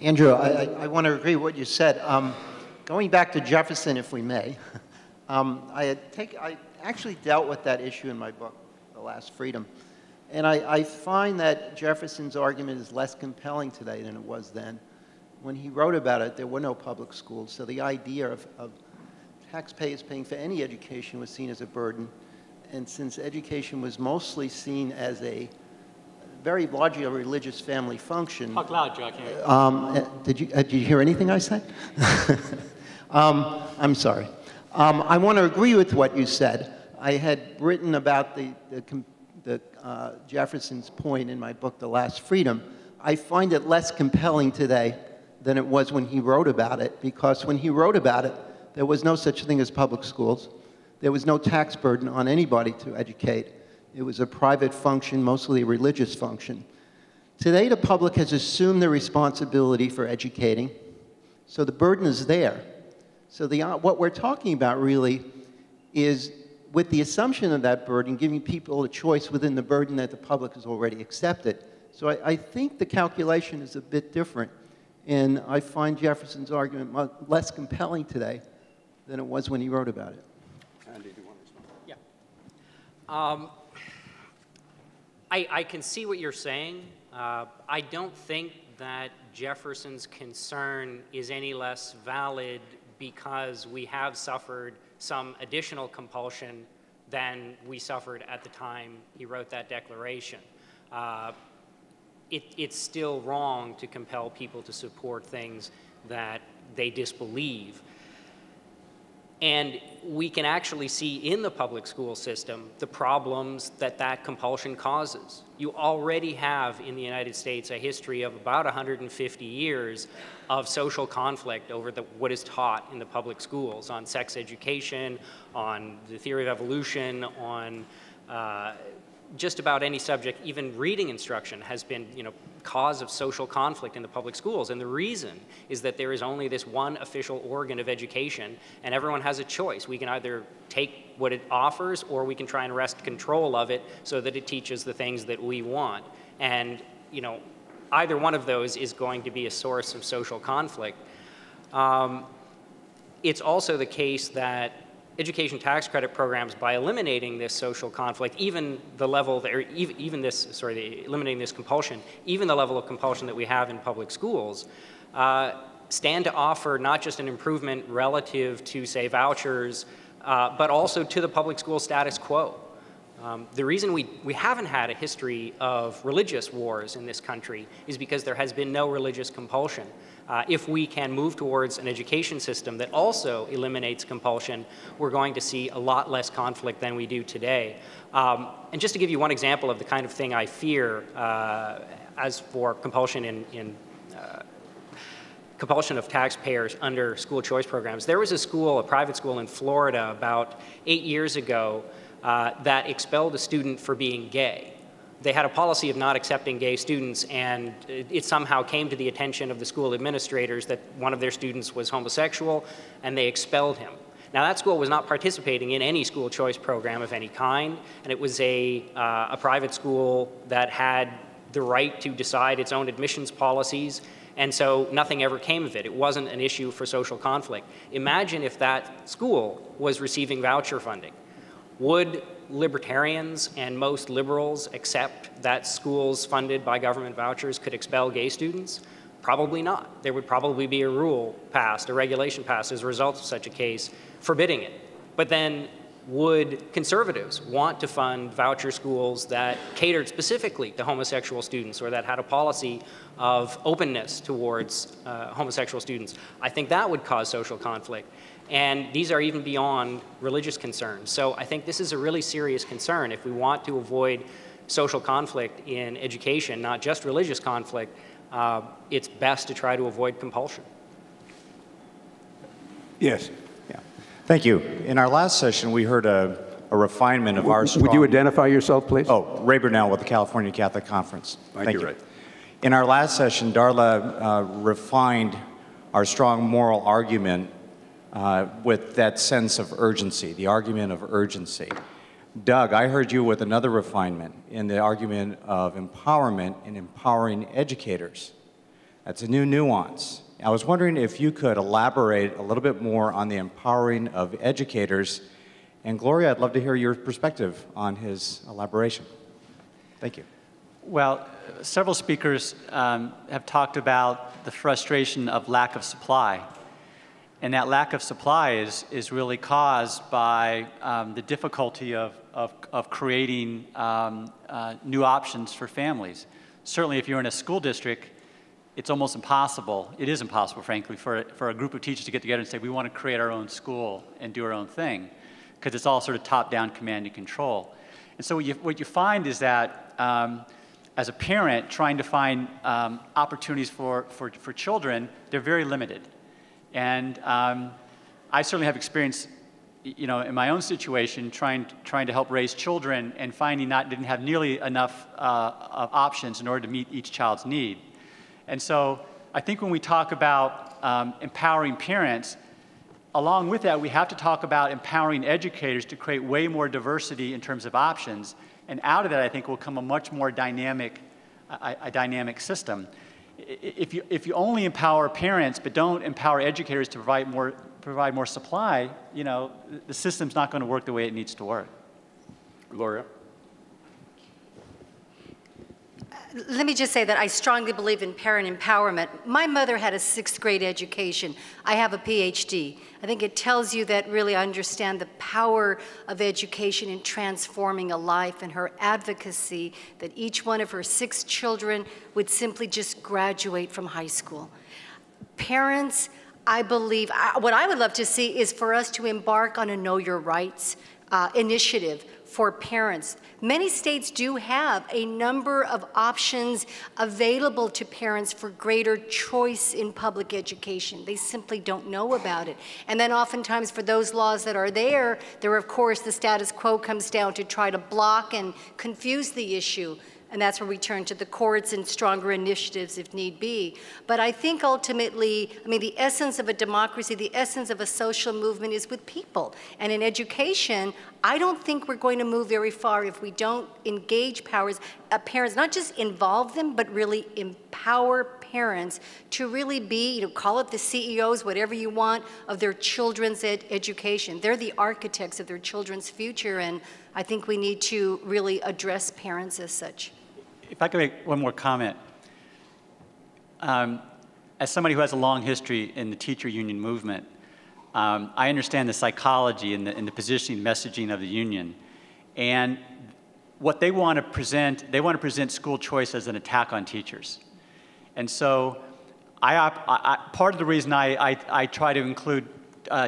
Andrew, I want to agree with what you said. Going back to Jefferson, if we may, I actually dealt with that issue in my book, The Last Freedom. And I find that Jefferson's argument is less compelling today than it was then. When he wrote about it, there were no public schools, so the idea of taxpayers paying for any education was seen as a burden. And since education was mostly seen as a very largely a religious family function. Talk loud, Joe, I can't. Did you hear anything I said? I'm sorry. I want to agree with what you said. I had written about Jefferson's point in my book, The Last Freedom. I find it less compelling today than it was when he wrote about it, because when he wrote about it, there was no such thing as public schools. There was no tax burden on anybody to educate. It was a private function, mostly a religious function. Today, the public has assumed the responsibility for educating, so the burden is there. So what we're talking about really is, with the assumption of that burden, giving people a choice within the burden that the public has already accepted. So I think the calculation is a bit different, and I find Jefferson's argument less compelling today than it was when he wrote about it. Andy, do you want to respond? Yeah. I can see what you're saying. I don't think that Jefferson's concern is any less valid because we have suffered some additional compulsion than we suffered at the time he wrote that declaration. It's still wrong to compel people to support things that they disbelieve. And we can actually see in the public school system the problems that that compulsion causes. You already have in the United States a history of about 150 years of social conflict over what is taught in the public schools on sex education, on the theory of evolution, on just about any subject. Even reading instruction has been, cause of social conflict in the public schools. And the reason is that there is only this one official organ of education, and everyone has a choice. We can either take what it offers, or we can try and wrest control of it so that it teaches the things that we want. And, either one of those is going to be a source of social conflict. It's also the case that education tax credit programs, by eliminating this social conflict, even the level, eliminating this compulsion, even the level of compulsion that we have in public schools, stand to offer not just an improvement relative to, say, vouchers, but also to the public school status quo. The reason we haven't had a history of religious wars in this country is because there has been no religious compulsion. If we can move towards an education system that also eliminates compulsion, we're going to see a lot less conflict than we do today. And just to give you one example of the kind of thing I fear as for compulsion compulsion of taxpayers under school choice programs. There was a private school in Florida about 8 years ago that expelled a student for being gay. They had a policy of not accepting gay students, and it somehow came to the attention of the school administrators that one of their students was homosexual, and they expelled him. Now, that school was not participating in any school choice program of any kind, and it was a private school that had the right to decide its own admissions policies, and so nothing ever came of it. It wasn't an issue for social conflict. Imagine if that school was receiving voucher funding. Would libertarians and most liberals accept that schools funded by government vouchers could expel gay students? Probably not. There would probably be a rule passed, a regulation passed as a result of such a case forbidding it. But then would conservatives want to fund voucher schools that catered specifically to homosexual students or that had a policy of openness towards homosexual students? I think that would cause social conflict. And these are even beyond religious concerns. So I think this is a really serious concern. If we want to avoid social conflict in education, not just religious conflict, it's best to try to avoid compulsion. Yes. Yeah. Thank you. In our last session, we heard a refinement of our strong... Would you identify yourself, please? Oh, Ray Burnell with the California Catholic Conference. Thank you. Ray. In our last session, Darla refined our strong moral argument with that sense of urgency, the argument of urgency. Doug, I heard you with another refinement in the argument of empowerment and empowering educators. That's a new nuance. I was wondering if you could elaborate a little bit more on the empowering of educators. And Gloria, I'd love to hear your perspective on his elaboration. Thank you. Well, several speakers have talked about the frustration of lack of supply. And that lack of supply is really caused by the difficulty of creating new options for families. Certainly, if you're in a school district, it's almost impossible. It is impossible, frankly, for a group of teachers to get together and say, we want to create our own school and do our own thing, because it's all sort of top-down command and control. And so what you find is that as a parent trying to find opportunities for children, they're very limited. And I certainly have experience, in my own situation, trying to help raise children and finding didn't have nearly enough of options in order to meet each child's need. And so I think when we talk about empowering parents, along with that, we have to talk about empowering educators to create way more diversity in terms of options. And out of that, I think, will come a much more dynamic system. If you only empower parents but don't empower educators to provide more supply, the system's not going to work the way it needs to work. Gloria? Let me just say that I strongly believe in parent empowerment. My mother had a 6th grade education. I have a PhD. I think it tells you that really I understand the power of education in transforming a life, and her advocacy that each one of her 6 children would simply just graduate from high school. Parents, I believe, what I would love to see is for us to embark on a Know Your Rights initiative for parents. Many states do have a number of options available to parents for greater choice in public education. They simply don't know about it. And then oftentimes for those laws that are there, of course the status quo comes down to try to block and confuse the issue. And that's where we turn to the courts and stronger initiatives if need be. But I think ultimately, the essence of a democracy, the essence of a social movement is with people. And in education, I don't think we're going to move very far if we don't engage parents, not just involve them, but really empower parents to really be, call it the CEOs, whatever you want, of their children's education. They're the architects of their children's future, and I think we need to really address parents as such. If I could make one more comment. As somebody who has a long history in the teacher union movement, I understand the psychology and the positioning, messaging of the union. And what they want to present school choice as an attack on teachers. And so part of the reason I try to include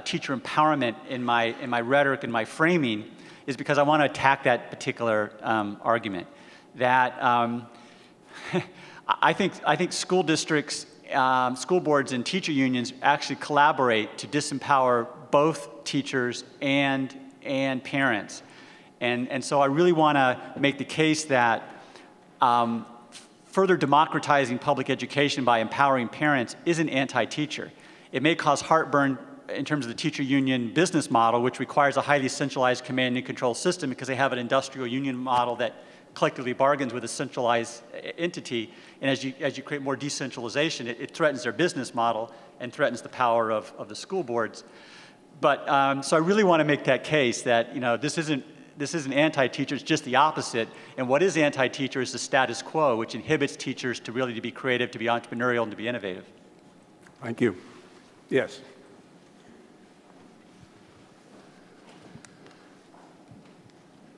teacher empowerment in my rhetoric and my framing is because I want to attack that particular argument. That I think school districts, school boards, and teacher unions actually collaborate to disempower both teachers and parents. And so I really want to make the case that further democratizing public education by empowering parents isn't anti-teacher. It may cause heartburn in terms of the teacher union business model, which requires a highly centralized command and control system because they have an industrial union model that collectively bargains with a centralized entity. And as you create more decentralization, it threatens their business model and threatens the power of the school boards. But so I really want to make that case that this isn't anti-teacher, it's just the opposite. And what is anti-teacher is the status quo, which inhibits teachers to really be creative, to be entrepreneurial, and to be innovative. Thank you. Yes.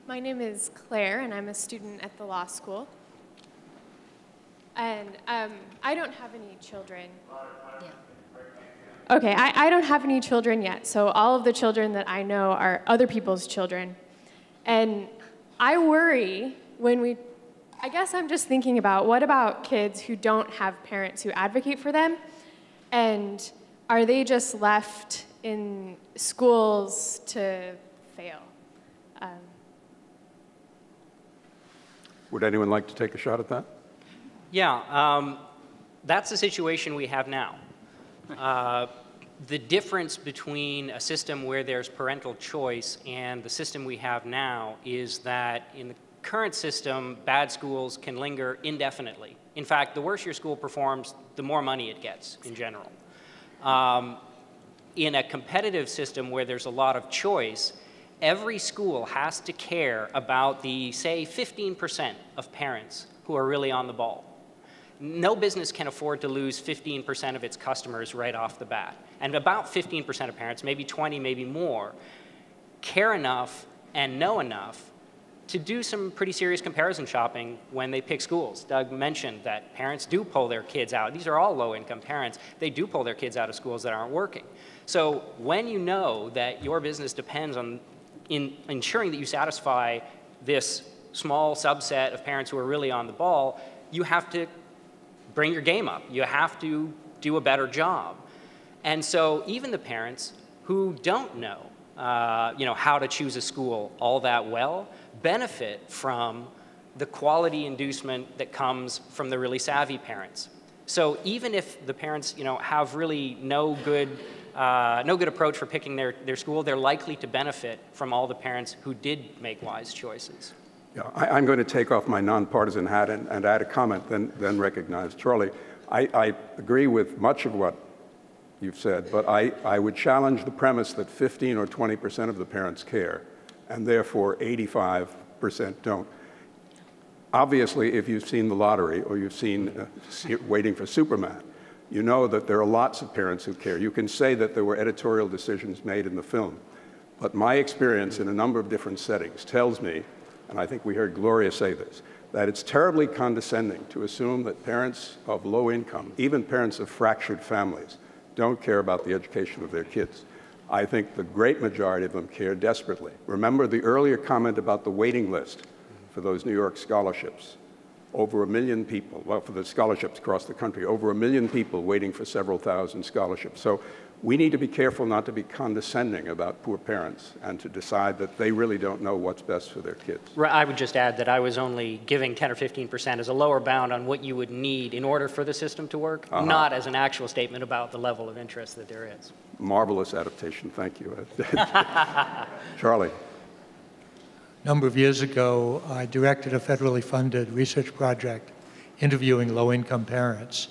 My name is Claire, and I'm a student at the law school. And I don't have any children. Okay, I don't have any children yet, so all of the children that I know are other people's children. And I worry I guess I'm just thinking about, what about kids who don't have parents who advocate for them? And are they just left in schools to fail? Would anyone like to take a shot at that? Yeah, that's the situation we have now. The difference between a system where there's parental choice and the system we have now is that in the current system, bad schools can linger indefinitely. In fact, the worse your school performs, the more money it gets in general. In a competitive system where there's a lot of choice, every school has to care about the, say, 15% of parents who are really on the ball. No business can afford to lose 15% of its customers right off the bat. And about 15% of parents, maybe 20, maybe more, care enough and know enough to do some pretty serious comparison shopping when they pick schools. Doug mentioned that parents do pull their kids out. These are all low-income parents. They do pull their kids out of schools that aren't working. So when you know that your business depends on ensuring that you satisfy this small subset of parents who are really on the ball, you have to bring your game up. You have to do a better job. And so even the parents who don't know, how to choose a school all that well benefit from the quality inducement that comes from the really savvy parents. So even if the parents, have really no good approach for picking their school, they're likely to benefit from all the parents who did make wise choices. Yeah, I'm going to take off my nonpartisan hat and add a comment, then recognize Charlie. I agree with much of what you've said, but I would challenge the premise that 15 or 20% of the parents care, and therefore 85% don't. Obviously, if you've seen The Lottery or you've seen Waiting for Superman, you know that there are lots of parents who care. You can say that there were editorial decisions made in the film, but my experience in a number of different settings tells me, and I think we heard Gloria say this, that it's terribly condescending to assume that parents of low income, even parents of fractured families, don't care about the education of their kids. I think the great majority of them care desperately. Remember the earlier comment about the waiting list for those New York scholarships. Over 1 million people, well, for the scholarships across the country, over 1 million people waiting for several thousand scholarships. So we need to be careful not to be condescending about poor parents and to decide that they really don't know what's best for their kids. I would just add that I was only giving 10 or 15% as a lower bound on what you would need in order for the system to work, not as an actual statement about the level of interest that there is. Marvelous adaptation, thank you. Charlie. A number of years ago, I directed a federally funded research project interviewing low-income parents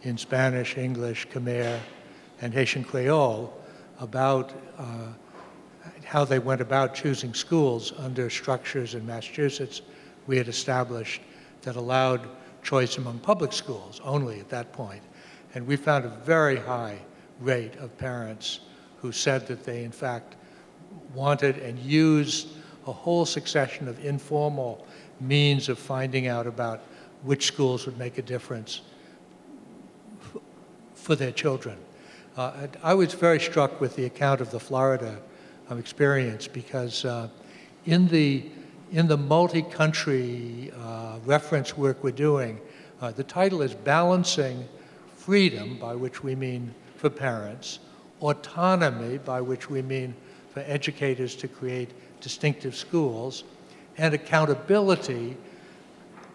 in Spanish, English, Khmer, and Haitian Creole about how they went about choosing schools under structures in Massachusetts we had established that allowed choice among public schools only at that point. And we found a very high rate of parents who said that they, in fact, wanted and used a whole succession of informal means of finding out about which schools would make a difference for their children. I was very struck with the account of the Florida experience because in the multi-country reference work we're doing, the title is Balancing Freedom, by which we mean for parents, autonomy, by which we mean for educators to create distinctive schools, and accountability,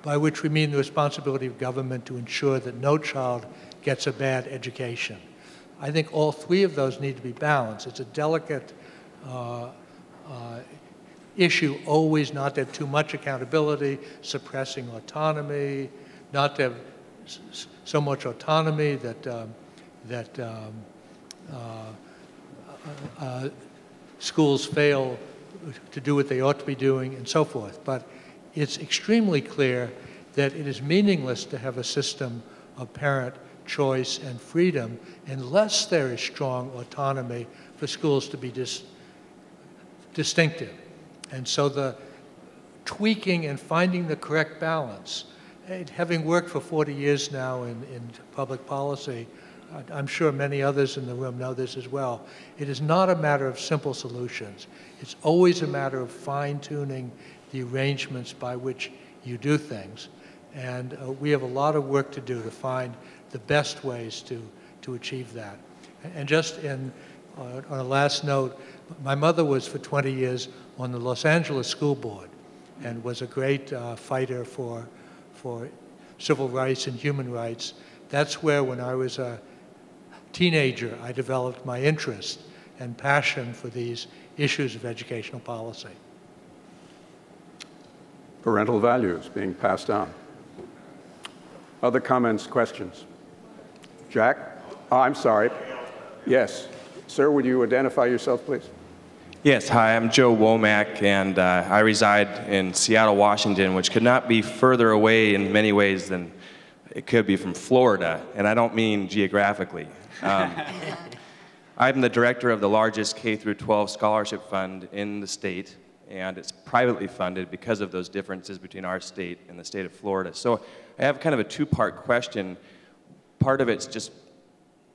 by which we mean the responsibility of government to ensure that no child gets a bad education. I think all three of those need to be balanced. It's a delicate issue always not to have too much accountability, suppressing autonomy, not to have so much autonomy that schools fail to do what they ought to be doing, and so forth. But it's extremely clear that it is meaningless to have a system of parent choice and freedom unless there is strong autonomy for schools to be distinctive. And so the tweaking and finding the correct balance, having worked for 40 years now in public policy, I'm sure many others in the room know this as well, it is not a matter of simple solutions. It's always a matter of fine-tuning the arrangements by which you do things. And we have a lot of work to do to find the best ways to achieve that. And just on a last note, my mother was for 20 years on the Los Angeles School Board and was a great fighter for civil rights and human rights. That's where, when I was a teenager, I developed my interest and passion for these issues of educational policy. Parental values being passed on. Other comments, questions? Jack? Oh, I'm sorry. Yes. Sir, would you identify yourself, please? Yes, hi, I'm Joe Womack, and I reside in Seattle, Washington, which could not be further away in many ways than it could be from Florida, and I don't mean geographically. I'm the director of the largest K-12 scholarship fund in the state, and it's privately funded because of those differences between our state and the state of Florida. So I have kind of a two-part question. Part of it's just,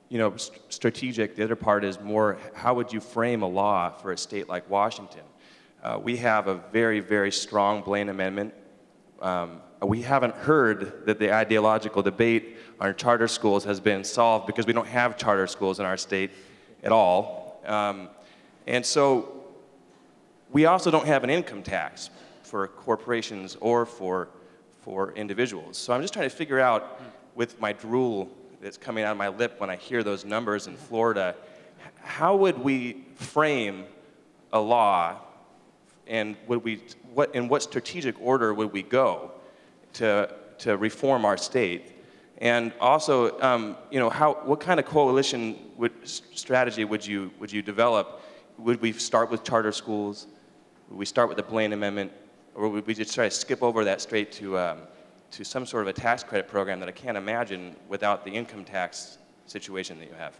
you know, strategic. The other part is more, how would you frame a law for a state like Washington? We have a very, very strong Blaine Amendment. We haven't heard that the ideological debate on charter schools has been solved because we don't have charter schools in our state at all. And so we also don't have an income tax for corporations or for individuals. So I'm just trying to figure out, with my drool that's coming out of my lip when I hear those numbers in Florida, how would we frame a law, and in what strategic order would we go to reform our state? And also, you know, what kind of coalition strategy would you develop? Would we start with charter schools? Would we start with the Blaine Amendment? Or would we just try to skip over that straight to some sort of a tax credit program that I can't imagine without the income tax situation that you have?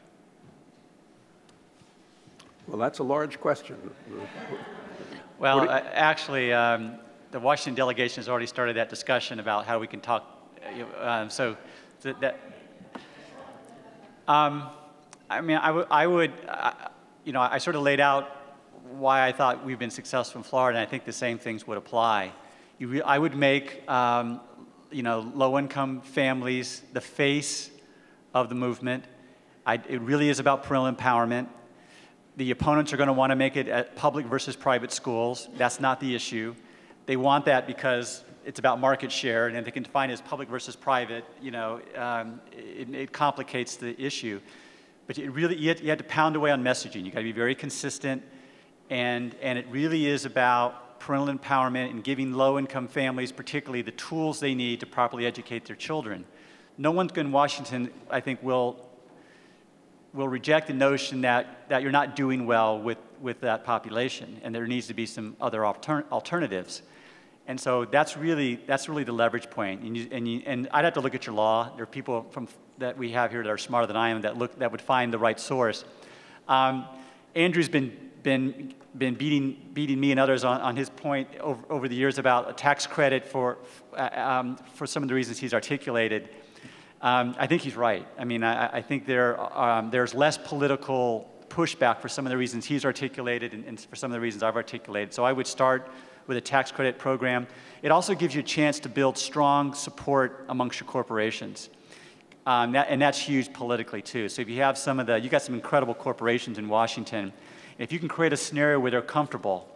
Well, that's a large question. Well, actually, the Washington delegation has already started that discussion about how we can talk. I mean, I would, you know, I sort of laid out why I thought we've been successful in Florida, and I think the same things would apply. I would make, you know, low-income families the face of the movement. It really is about parental empowerment. The opponents are going to want to make it at public versus private schools. That's not the issue. They want that because it's about market share, and if they can define it as public versus private, you know, it complicates the issue. But you have to pound away on messaging. You've got to be very consistent, and it really is about parental empowerment and giving low-income families, particularly, the tools they need to properly educate their children. No one in Washington, I think, will reject the notion that you're not doing well with that population, and there needs to be some other alternatives. And so that's really the leverage point. And I'd have to look at your law. There are people that we have here that are smarter than I am that would find the right source. Andrew's been been beating me and others on his point over the years about a tax credit for some of the reasons he's articulated. I think he's right. I mean, I think there's less political pushback for some of the reasons he's articulated and for some of the reasons I've articulated. So I would start with a tax credit program. It also gives you a chance to build strong support amongst your corporations. And that's huge politically too. So if you have you got some incredible corporations in Washington. If you can create a scenario where they're comfortable,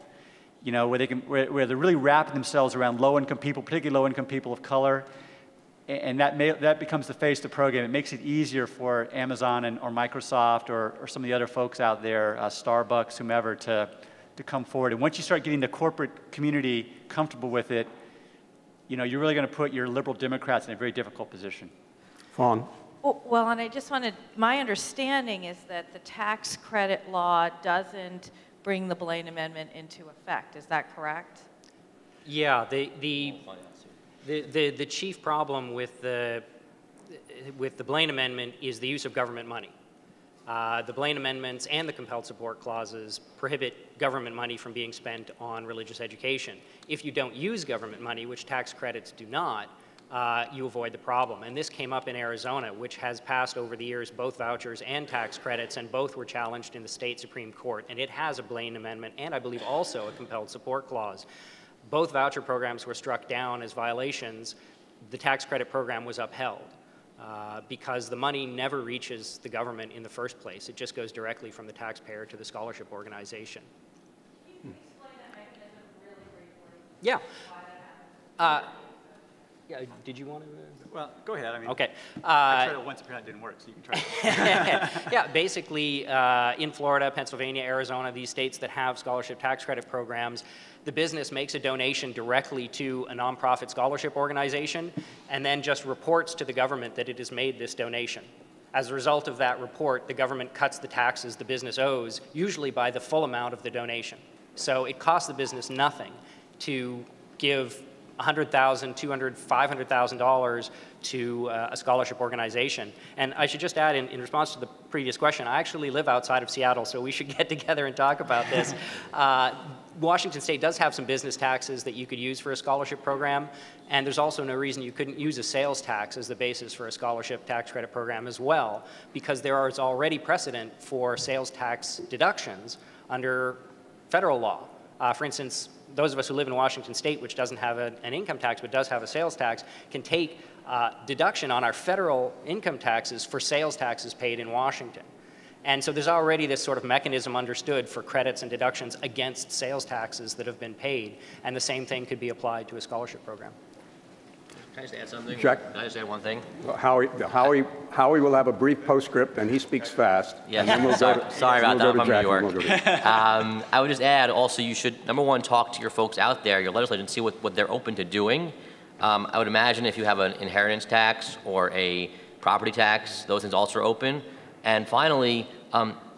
you know, where they're really wrapping themselves around low-income people, particularly low-income people of color, and that becomes the face of the program. It makes it easier for Amazon or Microsoft or some of the other folks out there, Starbucks, whomever, to come forward. And once you start getting the corporate community comfortable with it, you know, you're really going to put your liberal Democrats in a very difficult position. Fawn. Well, and I just wanted, my understanding is that the tax credit law doesn't bring the Blaine Amendment into effect. Is that correct? Yeah, the chief problem with the Blaine Amendment is the use of government money. The Blaine Amendments and the compelled support clauses prohibit government money from being spent on religious education. If you don't use government money, which tax credits do not, you avoid the problem. And this came up in Arizona, which has passed over the years both vouchers and tax credits, and both were challenged in the state Supreme Court. And it has a Blaine Amendment and I believe also a compelled support clause. Both voucher programs were struck down as violations. The tax credit program was upheld because the money never reaches the government in the first place. It just goes directly from the taxpayer to the scholarship organization. Can you explain that mechanism really briefly? Yeah. Yeah, did you want to? Well, go ahead. I mean, okay. I tried it once, apparently it didn't work, so you can try it. Yeah, basically, in Florida, Pennsylvania, Arizona, these states that have scholarship tax credit programs, the business makes a donation directly to a nonprofit scholarship organization and then just reports to the government that it has made this donation. As a result of that report, the government cuts the taxes the business owes, usually by the full amount of the donation. So it costs the business nothing to give $100,000, $200,000, $500,000 to a scholarship organization. And I should just add, in response to the previous question, I actually live outside of Seattle, so we should get together and talk about this. Washington State does have some business taxes that you could use for a scholarship program, and there's also no reason you couldn't use a sales tax as the basis for a scholarship tax credit program as well, because there is already precedent for sales tax deductions under federal law. For instance, those of us who live in Washington State, which doesn't have an income tax but does have a sales tax, can take deduction on our federal income taxes for sales taxes paid in Washington. And so there's already this sort of mechanism understood for credits and deductions against sales taxes that have been paid, and the same thing could be applied to a scholarship program. Can I just add something? Jack? Can I just add one thing? Howie will have a brief postscript, and he speaks fast. Yes. And then we'll Sorry about that. I'm from New York. We'll I would just add also you should, number one, talk to your folks out there, your legislators, and see what they're open to doing. I would imagine if you have an inheritance tax or a property tax, those things also are open. And finally,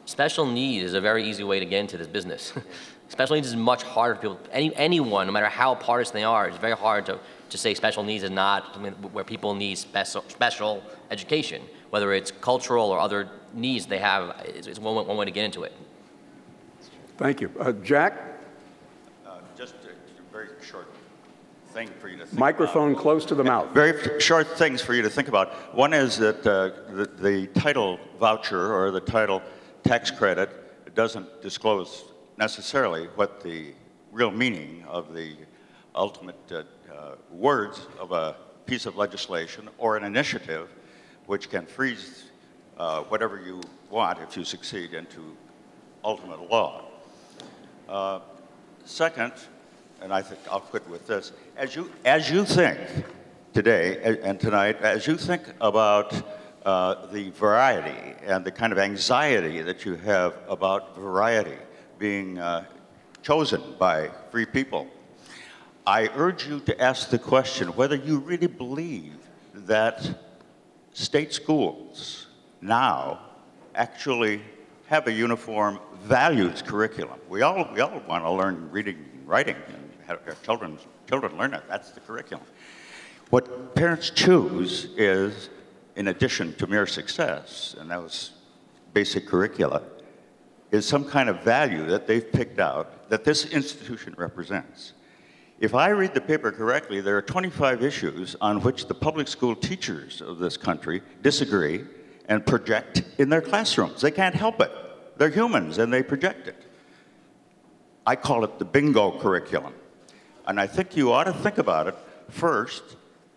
special needs is a very easy way to get into this business. Special needs is much harder for people. Anyone, no matter how partisan they are, it's very hard to say special needs is not something where people need special education, whether it's cultural or other needs they have. It's one way to get into it. Thank you. Jack? Just a very short thing for you to think Microphone about. Close to the mouth. Very short things for you to think about. One is that the title voucher or the title tax credit doesn't disclose necessarily what the real meaning of the ultimate words of a piece of legislation or an initiative which can freeze whatever you want if you succeed into ultimate law. Second, and I think I'll quit with this, as you think today and tonight, as you think about the variety and the kind of anxiety that you have about variety being chosen by free people, I urge you to ask the question whether you really believe that state schools now actually have a uniform values curriculum. We all want to learn reading and writing and have our children learn it. That's the curriculum. What parents choose is, in addition to mere success and those basic curricula, is some kind of value that they've picked out that this institution represents. If I read the paper correctly, there are 25 issues on which the public school teachers of this country disagree and project in their classrooms. They can't help it. They're humans and they project it. I call it the bingo curriculum. And I think you ought to think about it first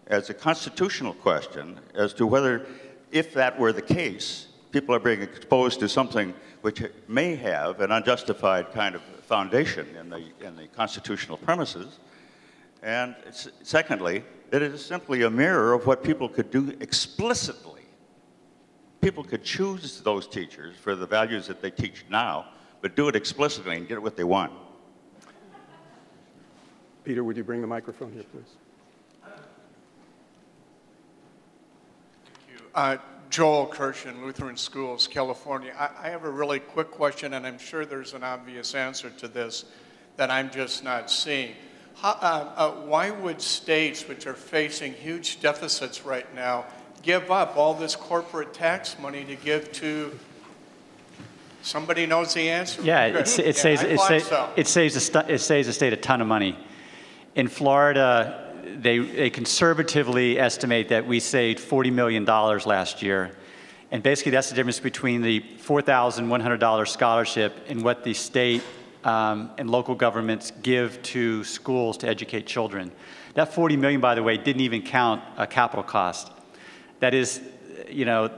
as a constitutional question as to whether, if that were the case, people are being exposed to something which may have an unjustified kind of foundation in the constitutional premises. And secondly, that it is simply a mirror of what people could do explicitly. People could choose those teachers for the values that they teach now, but do it explicitly and get what they want. Peter, would you bring the microphone here, please? Thank you. Joel Kirshen, Lutheran Schools, California. I have a really quick question, and I'm sure there's an obvious answer to this that I'm just not seeing. Why would states, which are facing huge deficits right now, give up all this corporate tax money to give to somebody knows the answer? Yeah, it saves the state a ton of money. In Florida, they conservatively estimate that we saved $40 million last year. And basically, that's the difference between the $4,100 scholarship and what the state and local governments give to schools to educate children. That $40 million, by the way, didn't even count a capital cost. That is, you know,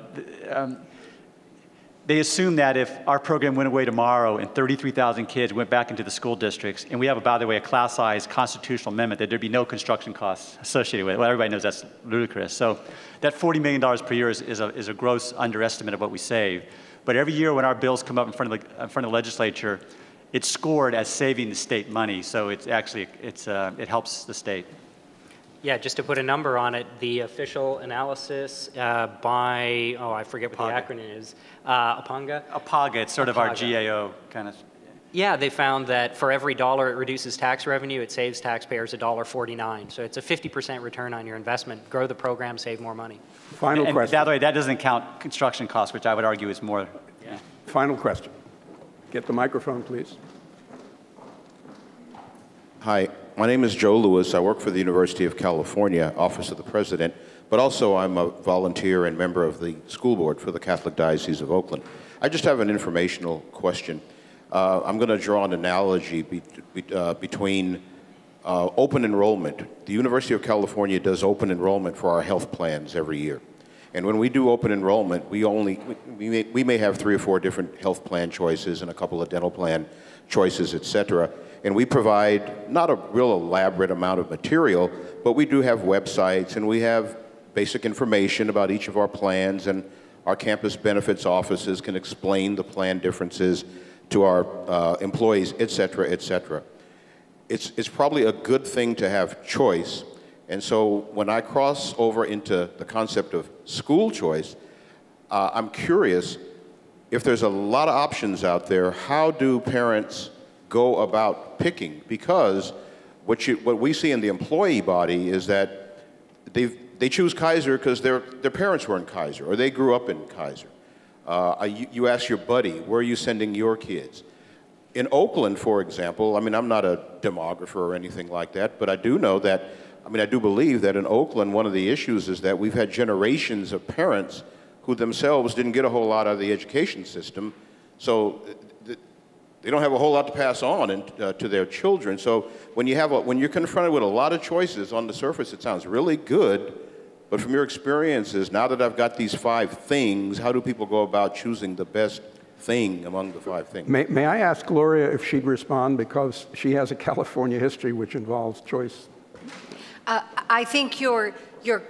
they assume that if our program went away tomorrow and 33,000 kids went back into the school districts, and we have, by the way, a class-size constitutional amendment, that there'd be no construction costs associated with it. Well, everybody knows that's ludicrous. So that $40 million per year is a gross underestimate of what we save. But every year when our bills come up in front of the legislature, it's scored as saving the state money. So it's actually, it helps the state. Yeah, just to put a number on it, the official analysis by, I forget what the acronym is, APAGA? APAGA, it's sort of our GAO kind of. Yeah, they found that for every dollar it reduces tax revenue, it saves taxpayers $1.49. So it's a 50% return on your investment. Grow the program, save more money. Final question. By the way, that doesn't count construction costs, which I would argue is more. Yeah. Final question. Get the microphone, please. Hi, my name is Joe Lewis. I work for the University of California, Office of the President, but also I'm a volunteer and member of the school board for the Catholic Diocese of Oakland. I just have an informational question. I'm going to draw an analogy between open enrollment. The University of California does open enrollment for our health plans every year. And when we do open enrollment, we may have 3 or 4 different health plan choices and a couple of dental plan choices, et cetera. And we provide not a real elaborate amount of material, but we do have websites and we have basic information about each of our plans, and our campus benefits offices can explain the plan differences to our employees, et cetera, et cetera. It's probably a good thing to have choice. And so when I cross over into the concept of school choice, I'm curious, if there's a lot of options out there, how do parents go about picking? Because what we see in the employee body is that they choose Kaiser because their parents were in Kaiser or they grew up in Kaiser. You ask your buddy, where are you sending your kids? In Oakland, for example, I mean, I'm not a demographer or anything like that, but I do know that, I do believe that in Oakland, one of the issues is that we've had generations of parents who themselves didn't get a whole lot out of the education system, so they don't have a whole lot to pass on to their children. So when you're confronted with a lot of choices, on the surface it sounds really good, but from your experiences, now that I've got these 5 things, how do people go about choosing the best thing among the 5 things? May I ask Gloria if she'd respond, because she has a California history which involves choice? I think your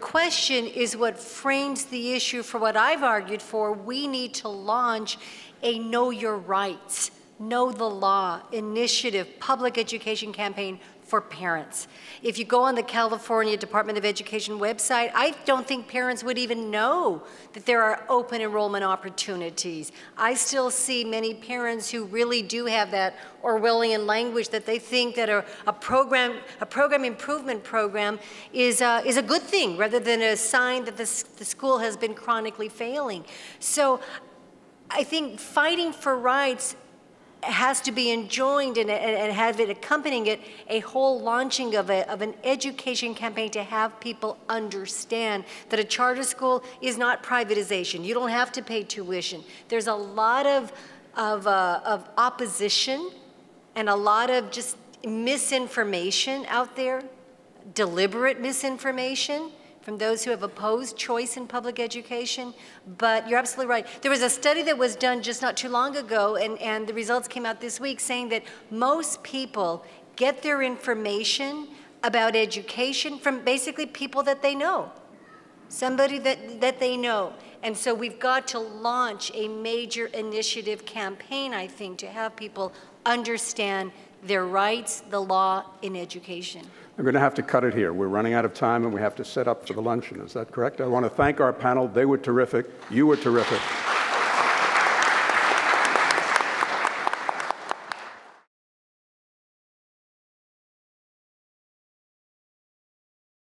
question is what frames the issue for what I've argued for. We need to launch a Know Your Rights, Know the Law initiative, public education campaign for parents. If you go on the California Department of Education website, I don't think parents would even know that there are open enrollment opportunities. I still see many parents who really do have that Orwellian language that they think that a program improvement program is a good thing rather than a sign that the school has been chronically failing. So I think fighting for rights has to be enjoined and have it accompanying it a whole launching of an education campaign to have people understand that a charter school is not privatization. You don't have to pay tuition. There's a lot of opposition and a lot of just misinformation out there, deliberate misinformation from those who have opposed choice in public education. But you're absolutely right. There was a study that was done just not too long ago, and the results came out this week saying that most people get their information about education from basically people that they know, somebody that they know. And so we've got to launch a major initiative campaign, I think, to have people understand their rights, the law in education. I'm going to have to cut it here. We're running out of time, and we have to set up for the luncheon. Is that correct? I want to thank our panel. They were terrific. You were terrific.